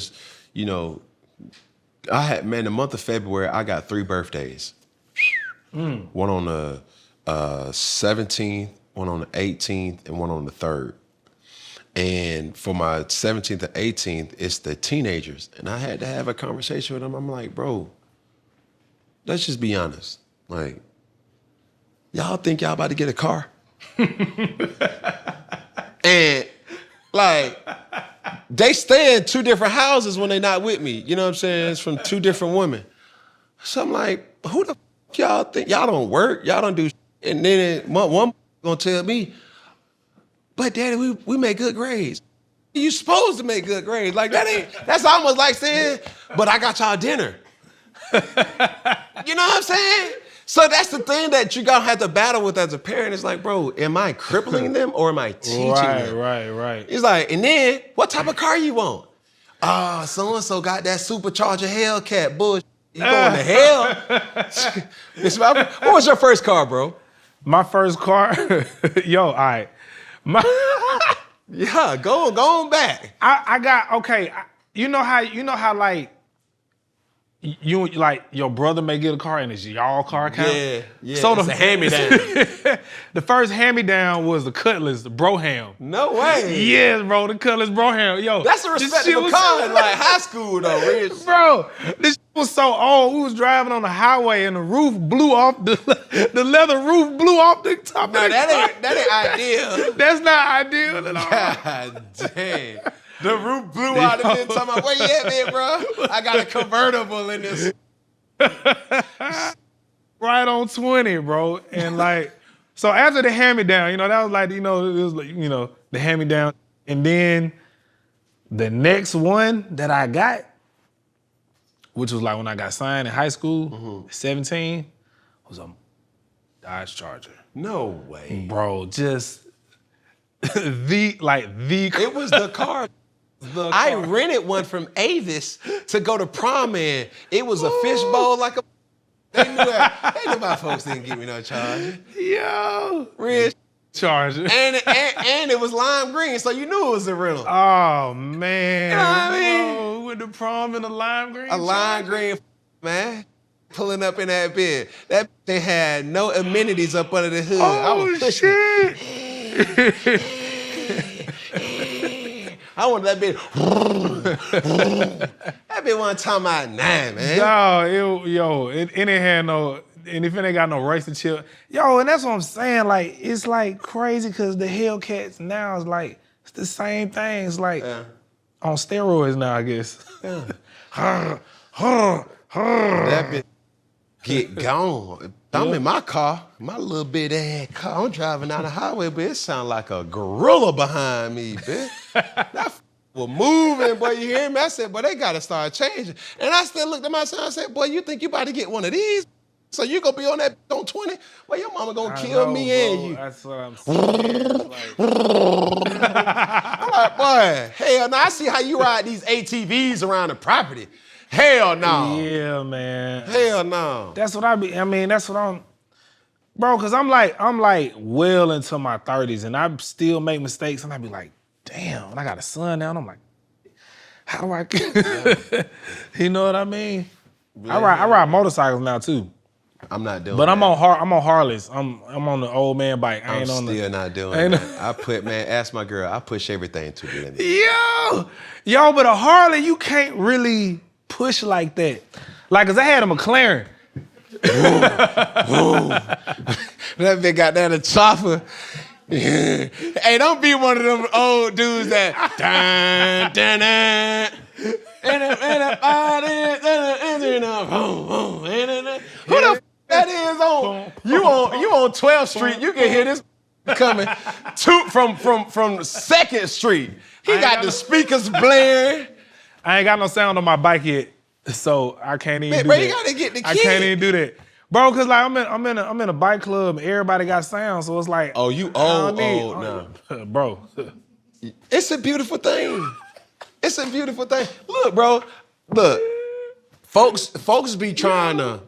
I had, the month of February, I got 3 birthdays. One on the 17th, one on the 18th, and one on the 3rd. And for my 17th and 18th, it's the teenagers. And I had to have a conversation with them. I'm like, bro, let's just be honest. Like, y'all think y'all about to get a car? And, like, they stay in 2 different houses when they not with me. You know what I'm saying? It's from 2 different women. So I'm like, who the f*** y'all think? Y'all don't work. Y'all don't do shit. And then one gonna tell me, but daddy, we make good grades. You supposed to make good grades. Like, that's almost like saying, but I got y'all dinner. You know what I'm saying? So that's the thing that you gonna have to battle with as a parent. It's like, bro, am I crippling them or am I teaching them? Right. It's like, and then what type of car you want? So-and-so got that supercharger Hellcat bullshit. You going to hell? What was your first car, bro? My first car, yo, all right. Yeah, go on back. I got you know how like. You like your brother may get a car and it's y'all car count? Yeah. So it's a hand-me-down. The first hand-me-down was the Cutlass, the Broham. No way. Yes, bro, the Cutlass Broham. Yo, that's a respectable car in like high school though, Rich. Bro, this was so old. We was driving on the highway and the roof blew off, the leather roof blew off the top of the car. That ain't ideal. That's not ideal at all. God damn. The roof blew out and then talking about, where you at, man, bro? I got a convertible in this. Right on 20, bro. And like, so after the hand-me-down, that was like, it was like, the hand-me-down. And then the next one that I got, which was like when I got signed in high school, 17, was a Dodge Charger. No way. Bro, just the It was the car. I rented one from Avis to go to prom in. It was a fishbowl like a. They knew my folks didn't give me no Charger. Yo, Rich Charger, and it was lime green, so you knew it was a rental. Oh man, you know what I mean? Bro, with the prom in a lime green. A lime green, man. Pulling up in that bed. That thing had no amenities up under the hood. I was pushing shit. I wanted that bitch. That bitch wasn't talking about nine, man. No, it ain't had no, and if it ain't got no racing chip. Yo, and that's what I'm saying. Like, it's like crazy because the Hellcats now is like, it's the same thing. It's like on steroids now, I guess. That bitch. get gone. I'm in my car, my little bit ass car. I'm driving down the highway, but it sound like a gorilla behind me, bitch. That was moving, boy, you hear me? I said, boy, they gotta start changing. And I still looked at my son and said, boy, you think you about to get one of these? So you gonna be on that on 20? Well, your mama gonna kill me and you. That's what I'm saying. I'm like, boy, hell no. I see how you ride these ATVs around the property. Hell no. Yeah, man. Hell no. That's what that's what I'm, bro, cause I'm like well into my 30s and I still make mistakes and I be like, damn, and I got a son now and I'm like, how do I, you know what I mean? Yeah. I ride motorcycles now too. I'm not doing but that. I'm on Harleys. I'm on the old man bike. I'm still not doing that. I put, man, ask my girl, I push everything to the limit. Yo, but a Harley, you can't really push like that. Like, cause I had a McLaren. That bitch got that a chopper. Hey, don't be one of them old dudes that who the f that is on? You on 12th Street, you can hear this coming from 2nd Street. He got the speakers blaring. I ain't got no sound on my bike yet, so I can't even do bro, that. You gotta get the key. I can't even do that. Bro, cause like I'm in a bike club and everybody got sound, so it's like, oh, you old now. Bro. It's a beautiful thing. It's a beautiful thing. Look, bro, look. Folks be trying to,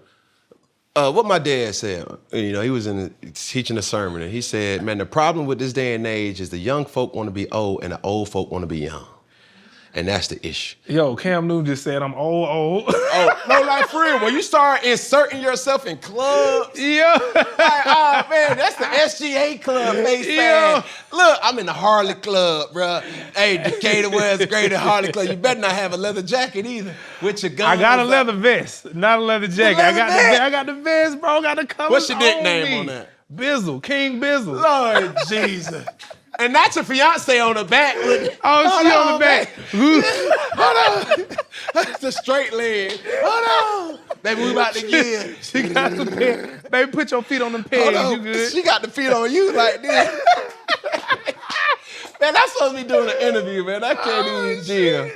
what my dad said, you know, he was teaching a sermon and he said, man, the problem with this day and age is the young folk want to be old and the old folk want to be young. And that's the issue. Yo, Cam Newton just said I'm old. Oh, no, like for real. When you start inserting yourself in clubs, yeah, like, oh man, that's the SGA club, face fan. Look, I'm in the Harley club, bro. Hey, Decatur wears greater Harley club. You better not have a leather jacket either with your gun. I got a leather vest, not a leather jacket. I got the vest, bro. Got the colors. What's your nickname on that? Bizzle, King Bizzle. Lord Jesus. And that's your fiance on the back. She on the back. Hold on. That's the straight leg. Hold on. Baby, we about to get. She got the peg. Baby, put your feet on them pegs. You good? She got the feet on you like this. Man, I'm supposed to be doing an interview, man. I can't even deal.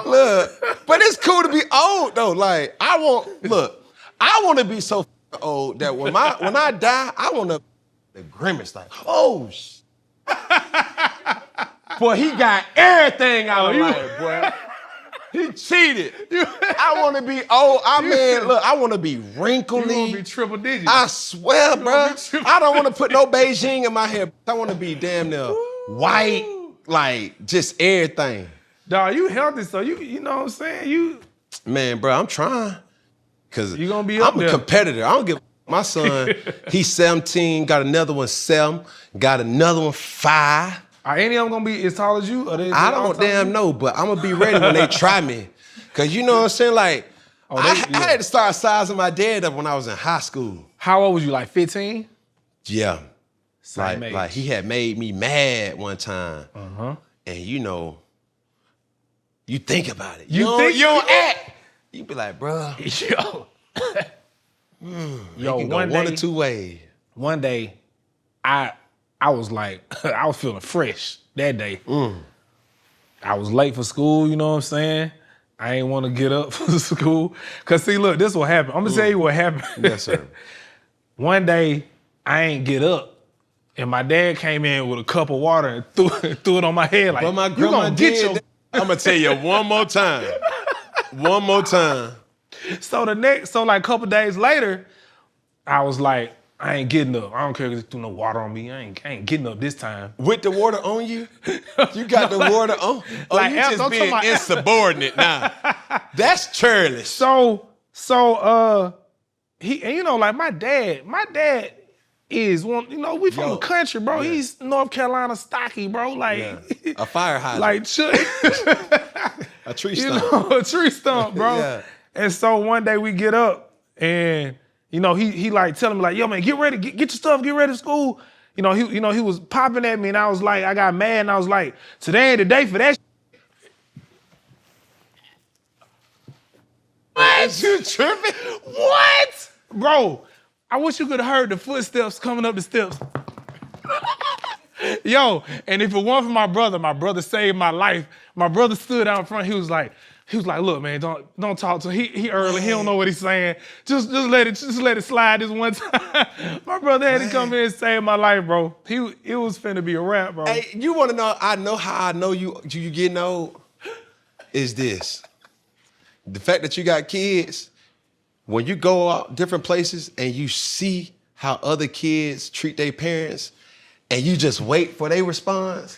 Look, but it's cool to be old though. Like, I want to be so old that when I die, I want to the grimace like, oh shit. Boy, he got everything out of life, boy. He cheated. I want to be old. I want to be wrinkly. You want to be triple digits. I swear, bro. I don't want to put no Beijing in my hair. I want to be damn near white, like just everything. Dawg, you healthy, so you know what I'm saying? Man, bro, I'm trying. Cause you gonna be up I'm a competitor. I don't give. My son, he's 17, got another one 7, got another one 5. Are any of them gonna be as tall as you? I don't damn know, but I'm gonna be ready when they try me. Cause you know what I'm saying? Like, I had to start sizing my dad up when I was in high school. How old was you, like 15? Yeah. Same age. Like he had made me mad one time. And you know, you think about it. You don't act. You be like, bro. Yo, one or two ways. One day, I was like, I was feeling fresh that day. I was late for school, you know what I'm saying? I ain't want to get up for school. Cause see, look, this what happened. I'm gonna tell you what happened. Yes, sir. One day, I ain't get up. And my dad came in with a cup of water and threw it on my head like, but my grandma did. I'm gonna tell you one more time. One more time. So like a couple days later, I was like, I ain't getting up. I don't care if there's no water on me. I ain't getting up this time. With the water on you? You got the water on? Oh, like, you just being insubordinate now. That's churlish. So he, and you know, like my dad is one, you know, we from the country, bro. Yeah. He's North Carolina stocky, bro. Like a fire hydrant. Like a tree stump. You know, a tree stump, bro. Yeah. And so one day we get up and, you know, he like telling me like, yo man, get ready, get your stuff, get ready for school. You know, he was popping at me and I was like, I got mad and I was like, today ain't the day for that. What? You tripping? What? Bro, I wish you could have heard the footsteps coming up the steps. Yo, and if it weren't for my brother saved my life. My brother stood out in front. He was like, look, man, don't talk to him. He early. He don't know what he's saying. Just let it slide this one time. My brother had to come in and save my life, bro. It was finna be a wrap, bro. Hey, you want to know? I know how I know you getting old. Is this the fact that you got kids? When you go out different places and you see how other kids treat their parents, and you just wait for their response,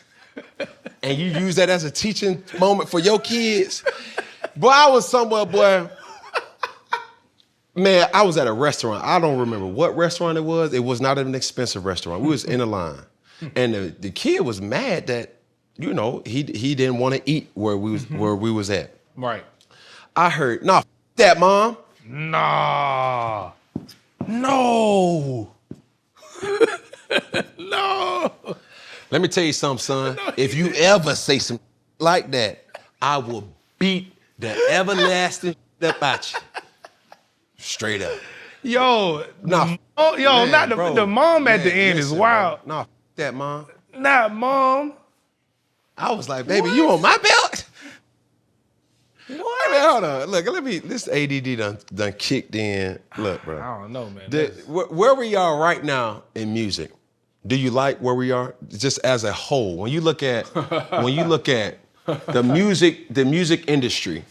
and you use that as a teaching moment for your kids. Boy, I was somewhere, boy. Man, I was at a restaurant. I don't remember what restaurant it was. It was not an expensive restaurant. We was in a line. And the kid was mad that, you know, he didn't want to eat where we was at. Right. I heard, nah, that, Mom. Nah. No. No. Let me tell you something, son. If you ever say something like that, I will beat the everlasting up at you. Straight up. Yo, Nah, man, not the mom at the end is wild. Bro. Nah, that, Mom. Not Mom. I was like, baby, you on my belt? What? I mean, hold on. Look, this ADD done kicked in. Look, bro. I don't know, man. Where we are right now in music, do you like where we are? Just as a whole, when you look at the music industry,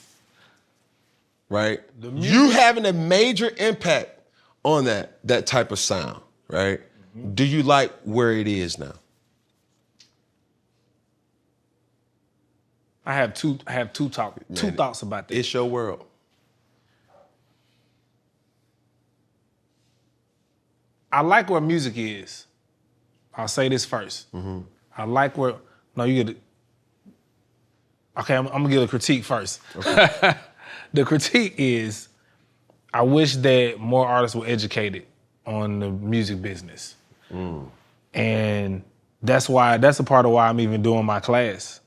right? You having a major impact on that type of sound, right? Mm-hmm. Do you like where it is now? I have two thoughts about that. It's your world. I like where music is. I'll say this first. Mm-hmm. I like where. No, you get it. Okay, I'm gonna give a critique first. Okay. The critique is, I wish that more artists were educated on the music business, and that's a part of why I'm even doing my class.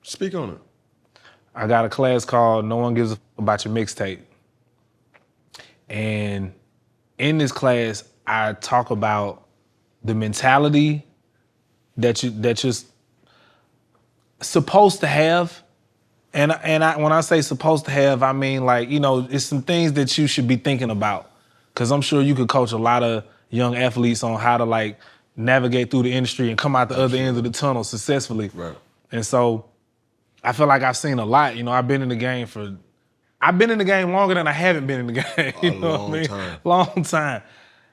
Speak on it. I got a class called No One Gives a F About Your Mixtape. And in this class, I talk about the mentality that you're supposed to have. And when I say supposed to have, I mean, like, you know, it's some things that you should be thinking about. Because I'm sure you could coach a lot of young athletes on how to, like, navigate through the industry and come out the other end of the tunnel successfully. Right. And so I feel like I've seen a lot. You know, I've been in the game longer than I haven't been in the game. You know what I mean? Long time.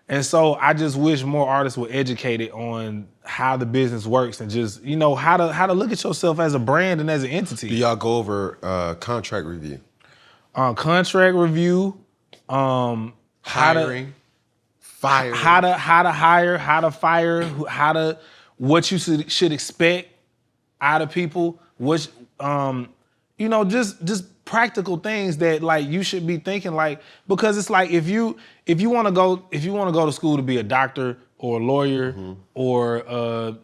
And so I just wish more artists were educated on how the business works and just, you know, how to look at yourself as a brand and as an entity. Do y'all go over contract review? Contract review, hiring, firing. How to hire, how to fire, what you should expect out of people, which you know, just practical things that, like, you should be thinking, like, because it's like if you want to go to school to be a doctor or a lawyer or a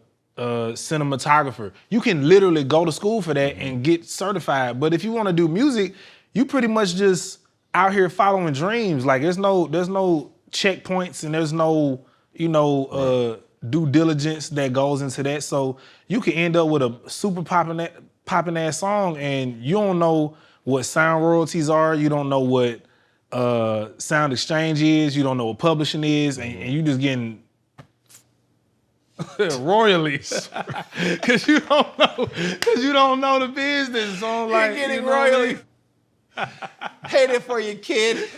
cinematographer, you can literally go to school for that and get certified. But if you want to do music, you pretty much just out here following dreams. Like, there's no checkpoints and there's no, you know, due diligence that goes into that. So you can end up with a super popping ass song and you don't know what sound royalties are, you don't know what sound exchange is, you don't know what publishing is, and you just getting royalties because you don't know the business. So like, you're getting royalties. Hate it for you, kid.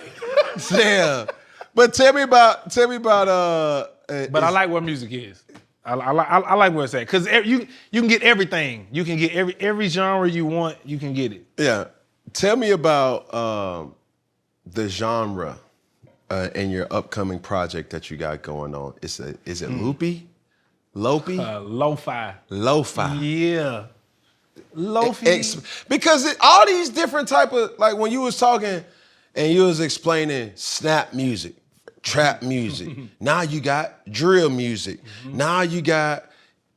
Damn. But tell me about. But I like where music is. I like where it's at because you can get everything. You can get every genre you want. You can get it. Yeah. Tell me about the genre in your upcoming project that you got going on. Is it loopy? Lopey? Lo-fi. Lo-fi. Yeah. Lo-fi. Because all these different type of, like when you was talking and you was explaining snap music, trap music. Now you got drill music. Now you got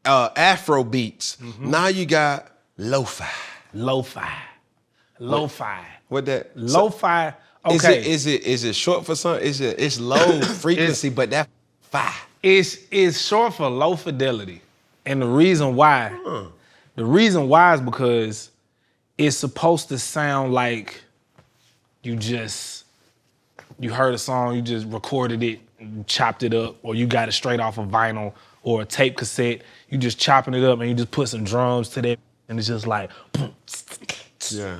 Afro beats. Now you got lo-fi. Lo-fi. Lo-fi. What that? Lo-fi. Okay. Is it short for something? It's low frequency, but that fire. It's short for low fidelity. And the reason why is because it's supposed to sound like you heard a song, you just recorded it, chopped it up, or you got it straight off of vinyl or a tape cassette. You just chopping it up and you just put some drums to that, and it's just like, Yeah.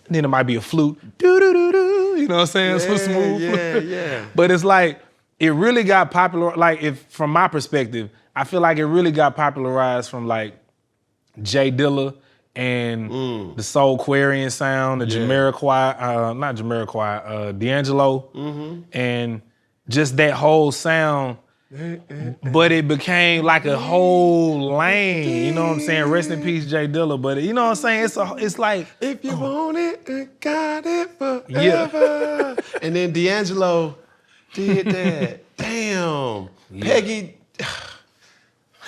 then it might be a flute, doo-doo-doo-doo, you know what I'm saying? So smooth. Yeah. But it's like, it really got popular, like from my perspective, I feel like it really got popularized from like Jay Dilla and the Soulquarian sound, the Jamiroquai, not Jamiroquai, D'Angelo, and just that whole sound. But it became like a whole lane, you know what I'm saying? Rest in peace, Jay Dilla. But you know what I'm saying? It's like, If you want it, I got it forever. Yeah. And then D'Angelo did that. Damn. Peggy.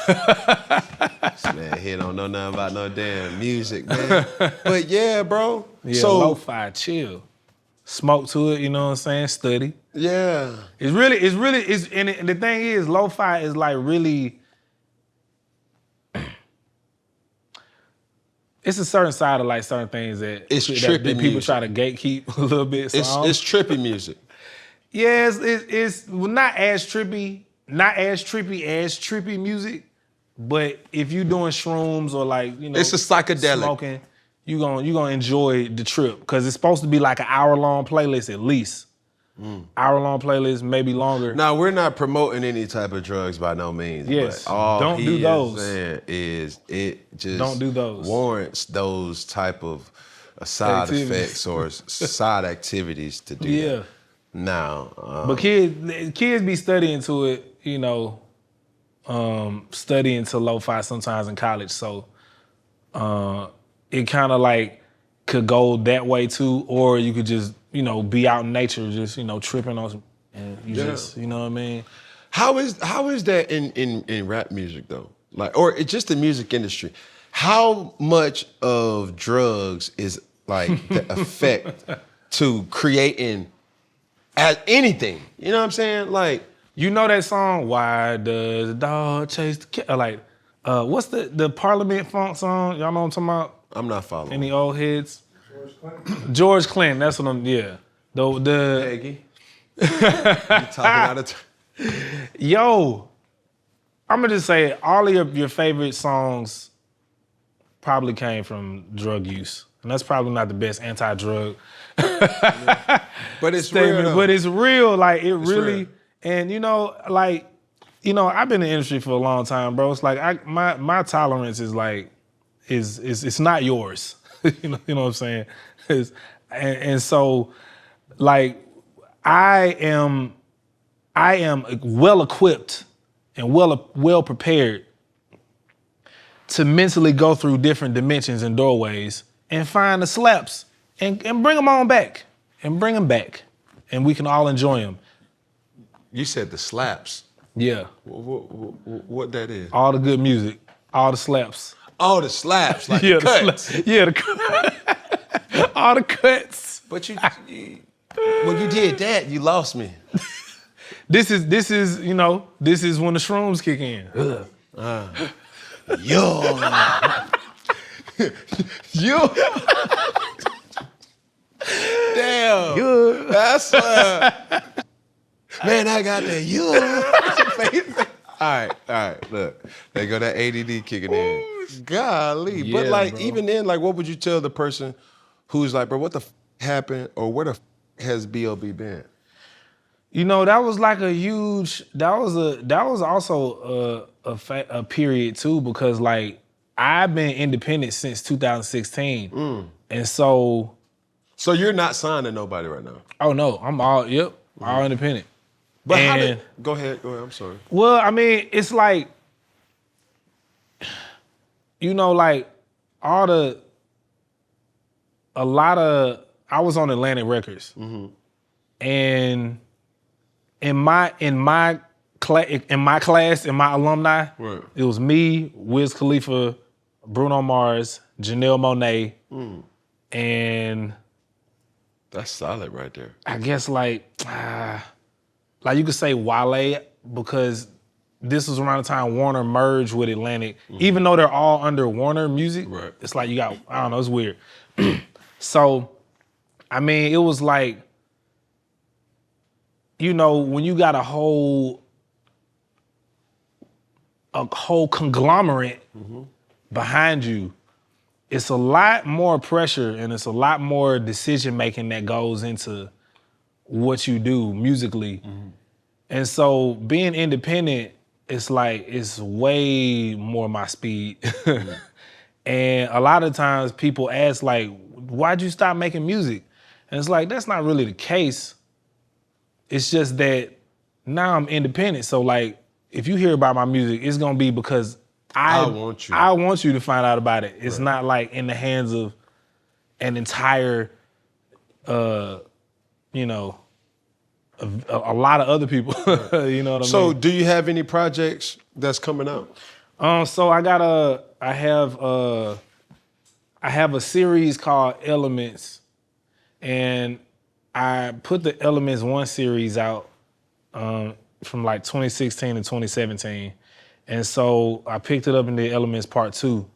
This man here don't know nothing about no damn music, man. But yeah, bro. yeah, So lo-fi, chill. Smoke to it, you know what I'm saying? Study. yeah. And the thing is, lo-fi is like really, it's a certain side of like certain things that Trippy people music. try to gatekeep a little bit. So It's trippy music. yeah, it's not as trippy as trippy music, but if you doing shrooms or like, you know, It's a psychedelic. smoking, you gonna enjoy the trip because it's supposed to be like an hour-long playlist at least. Hour-long playlist, maybe longer. Now, we're not promoting any type of drugs by no means. Yes, But all don't he do is those. saying is it just Don't do those. warrants those type of side Activities. effects or side activities to do Yeah. that. Now, But kids be studying to it, you know, studying to lo-fi sometimes in college. So it kind of like could go that way too, or you could just, you know, be out in nature, just, you know, tripping on some, and you just, you know what I mean? how is that in rap music though? Like, or it's just the music industry. How much of drugs is like the effect to creating as anything? You know what I'm saying? Like, You know that song, Why Does the Dog Chase the Cat? Like, what's the Parliament funk song? Y'all know what I'm talking about? I'm not following. Any old heads? George Clinton, that's what I'm, yeah. The Peggy. You talking out of Yo, I'm gonna just say all of your favorite songs probably came from drug use. And that's probably not the best anti-drug But it's statement, real though. but it's real. Like it really, real. and you know, like, you know, I've been in the industry for a long time, bro. It's like my tolerance is like, it's not yours. you know what I'm saying? And so, like, I am well equipped and well prepared to mentally go through different dimensions and doorways and find the slaps and bring them on back and bring them back, and we can all enjoy them. You said the slaps. Yeah, What that is? all the good music, all the slaps. Oh, the slaps, like Yeah, the cuts. all the cuts. But you when you did that, you lost me. This is you know, this is when the shrooms kick in. Yo. Yo. Damn. That's man, I got that you. All right, look. There go that ADD kicking in. Golly. But Yeah, like, bro. even then, like, what would you tell the person who's like, bro, what the happened, or where the has B.O.B been? You know, that was like a huge. That was also a period too, because like I've been independent since 2016, and so. So you're not signed to nobody right now. Oh no, I'm all all independent. But how And- did, go ahead, I'm sorry. Well, I mean, it's like, you know, like I was on Atlantic Records, and in my class, in my alumni, Right. it was me, Wiz Khalifa, Bruno Mars, Janelle Monáe, and That's solid right there. I guess like you could say Wale, because this was around the time Warner merged with Atlantic. Even though they're all under Warner Music, Right. it's like you got, I don't know, it's weird. So, I mean, it was like, you know, when you got a whole conglomerate behind you, it's a lot more pressure and it's a lot more decision making that goes into what you do musically. And so being independent, it's like, it's way more my speed. And a lot of times people ask like, why'd you stop making music? And it's like, that's not really the case. It's just that now I'm independent. So like, if you hear about my music, it's gonna be because I want you to find out about it. It's not like in the hands of an entire, you know, a lot of other people. You know what I mean? So do you have any projects that's coming out? So I have a series called Elements, and I put the Elements 1 series out from like 2016 to 2017. And so I picked it up and did Elements Part 2.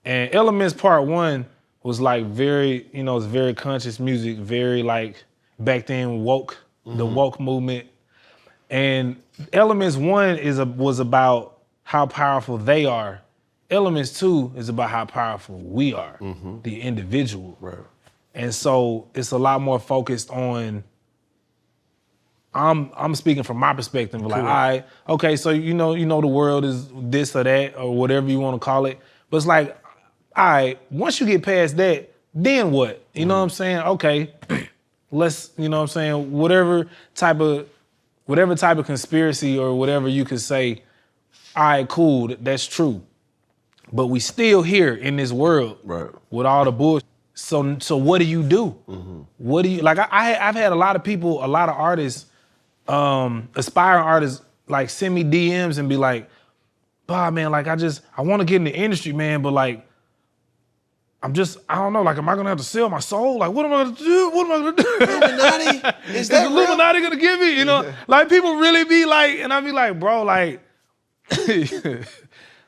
And Elements Part 1 was like very, you know, it's very conscious music, very like back then woke, the woke movement. And Elements 1 was about how powerful they are. Elements 2 is about how powerful we are, the individual. Right. And so it's a lot more focused on, I'm speaking from my perspective, like, all right, okay, so you know the world is this or that or whatever you want to call it. But it's like, all right, once you get past that, then what? You know what I'm saying? Okay, let's, you know what I'm saying, whatever type of conspiracy or whatever you could say, all right, cool, that's true. But we still here in this world with all the bullshit. So what do you do? What do you, like I've had a lot of people, a lot of artists, aspiring artists, like send me DMs and be like, "Bah, man, like I want to get in the industry, man, but like, I don't know, like, am I gonna have to sell my soul? Like, what am I gonna do? What am I gonna do? Illuminati? Is that real? Illuminati gonna give me? You know, like people really be like, and I be like, bro, like,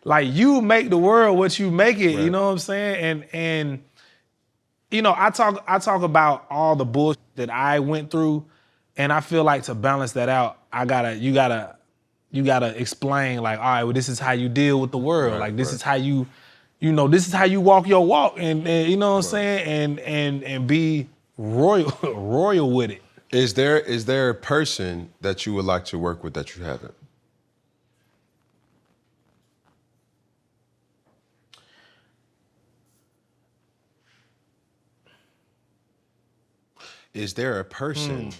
like you make the world what you make it. You know what I'm saying? And you know, I talk about all the bullshit that I went through, and I feel like to balance that out, you gotta explain like, all right, well, this is how you deal with the world. Like this is how you know, this is how you walk your walk, and you know what I'm saying, and be royal with it. Is there a person that you would like to work with that you haven't? Is there a person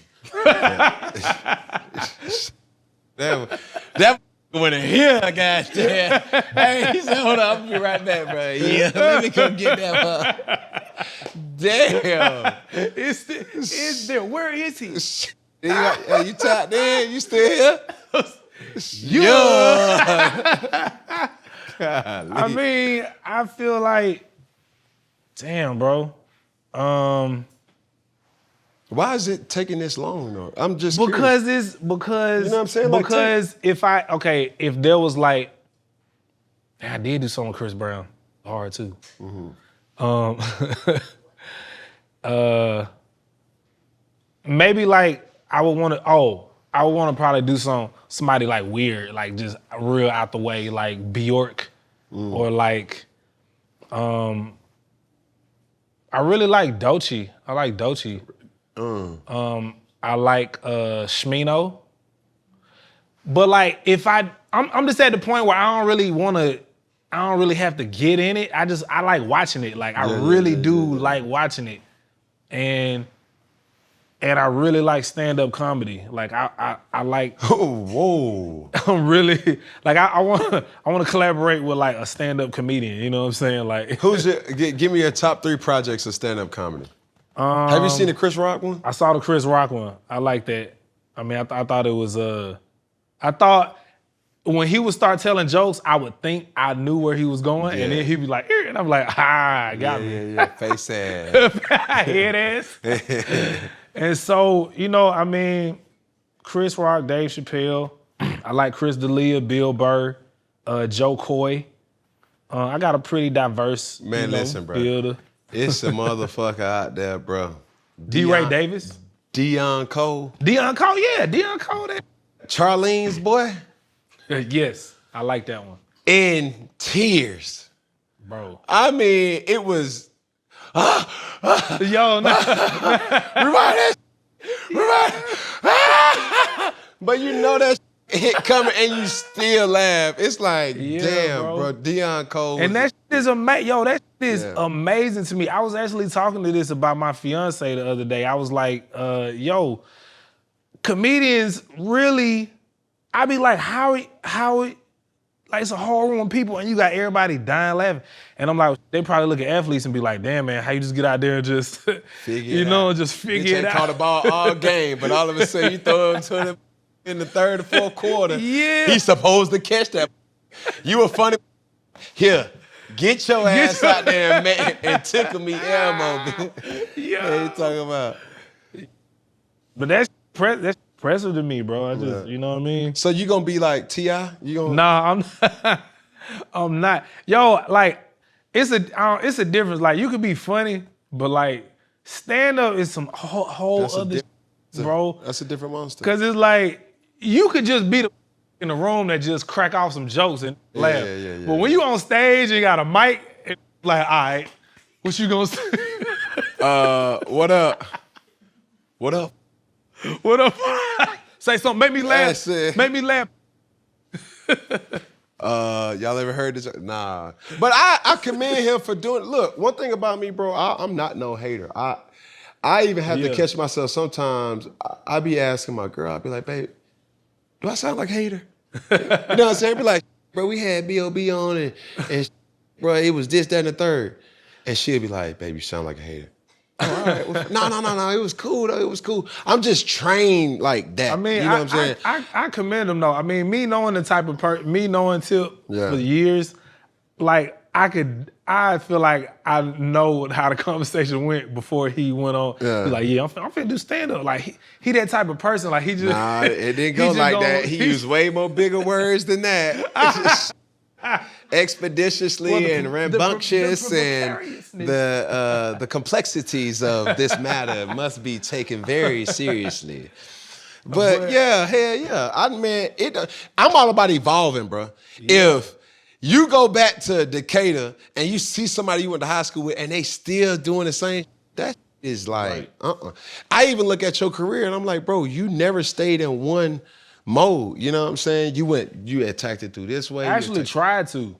That went in here, gosh damn. Hey, he said, hold on, I'm gonna be right back, bro. Yeah, let me come get that. Damn. Is there? Where is he? Hey, you tapped in? You still here? Yeah. I mean, I feel like, damn, bro. Why is it taking this long though? I'm just because curious. you know what I'm saying. Like, If there was like, I did do something with Chris Brown, hard too. Maybe like I would want to probably do somebody like weird, like just real out the way, like Bjork, or like, I really like Doechii. I like Doechii. I like Shmino. But like if I'm just at the point where I don't really have to get in it. I like watching it. Like I really do like watching it. And I really like stand-up comedy. Like I like I'm really like I want to collaborate with like a stand-up comedian, you know what I'm saying? Like give me your top 3 projects of stand-up comedy. Have you seen the Chris Rock one? I saw the Chris Rock one. I like that. I mean, I thought it was I thought when he would start telling jokes, I would think I knew where he was going, and then he'd be like, "Here," and I'm like, got me. Yeah, face ass. Head ass. And so, I mean, Chris Rock, Dave Chappelle. I like Chris D'Elia, Bill Burr, Joe Coy. I got a pretty diverse Listen, bro. field. It's a motherfucker out there, bro. D. Ray Davis. Deion Cole. Deion Cole, yeah. Deion Cole. Charlene's boy. Yes, I like that one. In tears. Bro. I mean, it was... Yo, no. Rewind it. But you know that hit coming and you still laugh. It's like, damn, bro. Deion Cole. And that shit is amazing. Yo, that shit is amazing to me. I was actually talking to this about my fiance the other day. I was like, yo, comedians really, I be like, how like it's a horror room of people and you got everybody dying laughing. And I'm like, they probably look at athletes and be like, damn, man, how you just get out there and just, figure it out. Just figure it out. Caught the ball all game, but all of a sudden you throw him to the in the third or fourth quarter. Yeah. He's supposed to catch that. You were funny. Here, get your ass out there and tickle me Elmo. Yeah. What you talking about? But that's impressive to me, bro. I just, you know what I mean? So you gonna be like T.I.? Nah, I'm not. Yo, like, it's a difference. Like, you could be funny, but like, stand-up is some whole other shit, bro. That's a different monster. Cause it's like, you could just be the in the room that just crack off some jokes and laugh. But when you on stage and you got a mic, it's like, all right, what you gonna say? What up? What up? What up? Say something, make me laugh. That's it. Make me laugh. Y'all ever heard this? Nah. But I commend him for doing it. Look, one thing about me, bro, I'm not no hater. I even have to catch myself sometimes. I be asking my girl, I be like, babe, do I sound like a hater? You know what I'm saying? I be like, bro, we had B.O.B on and bro, it was this, that, and the third. And she'll be like, babe, you sound like a hater. Oh, all right. Well, no. It was cool, though. It was cool. I'm just trained like that. I mean, you know what I'm saying? I commend him, though. I mean, me knowing the type of person, me knowing Tip for years, like, I feel like I know how the conversation went before he went on. Yeah. He's like, yeah, I'm finna do stand-up. Like, he that type of person. Like, he just... Nah, it didn't go like that. He used way more bigger words than that. Expeditiously and rambunctious and the complexities of this matter must be taken very seriously. But yeah, hell yeah. I'm all about evolving, bro. Yeah. If you go back to Decatur and you see somebody you went to high school with and they still doing the same, that is like, I even look at your career and I'm like, bro, you never stayed in one mode. You know what I'm saying? You attacked it through this way. I actually tried to.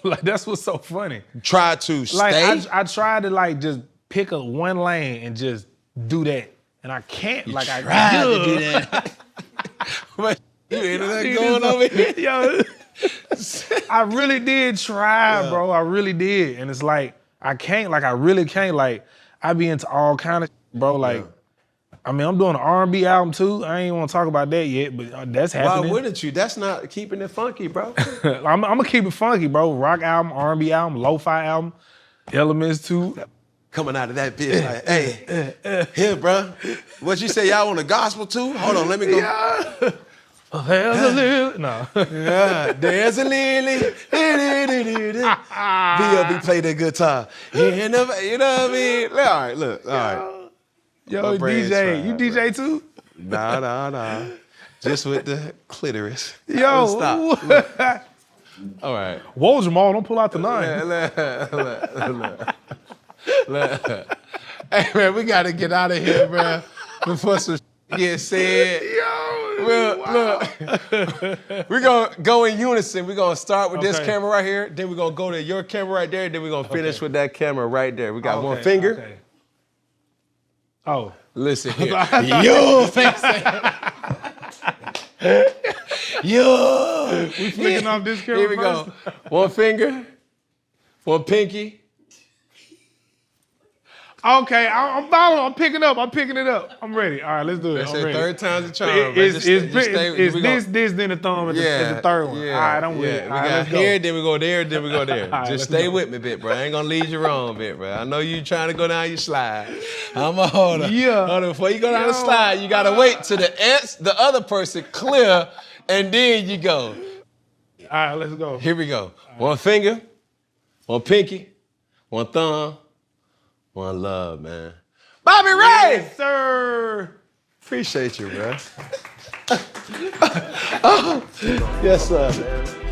Like, that's what's so funny. Tried to stay? Like, I tried to, like, just pick up one lane and just do that. And I can't. You like, tried to do that. But you ended up going over here. Yo, I really did try, bro. I really did. And it's like, I can't. Like, I really can't. Like, I be into all kind of shit, bro. Like, I mean, I'm doing an R&B album too. I ain't want to talk about that yet, but that's happening. Why wouldn't you? That's not keeping it funky, bro. I'm gonna keep it funky, bro. Rock album, R&B album, lo-fi album, elements too. Coming out of that bitch like, hey, here, bro. What you say, y'all want a gospel too? Hold on, let me go. Yeah. There's a lily. No. Yeah, there's a lily. B.O.B played the guitar. You know what I mean? All right, look. All right. Yo, DJ. You DJ too? Nah. Just with the clitoris. Yo. Stop. All right. Whoa, Jamal, don't pull out the 9. Look. Hey, man, we got to get out of here, bro, before some get said. Look, we're going to go in unison. We're going to start with this camera right here. Then we're going to go to your camera right there. Then we're going to finish with that camera right there. We got one finger. Okay. Oh. Listen here. Yo, face. Yo. We flicking off this camera Here we go. One finger. One pinky. Okay, I'm following. I'm picking up. I'm picking it up. I'm ready. All right, let's do it. They I'm say ready. third time's a charm. It's this, then the thumb at the third one. Yeah, All right, I'm with it. We All right, got let's go. here, then we go there, then we go there. right, Just let's stay go. with me, bit, bro. I ain't gonna lead you wrong, bit, bro. I know you trying to go down your slide. I'ma hold on. Yeah. Hold on. Before you go down the slide, you gotta wait till the other person clear, and then you go. All right, let's go. Here we go. One finger, one pinky, one thumb, one love, man. Bobby Ray! Yes, sir. Appreciate you, bro. Yes, sir.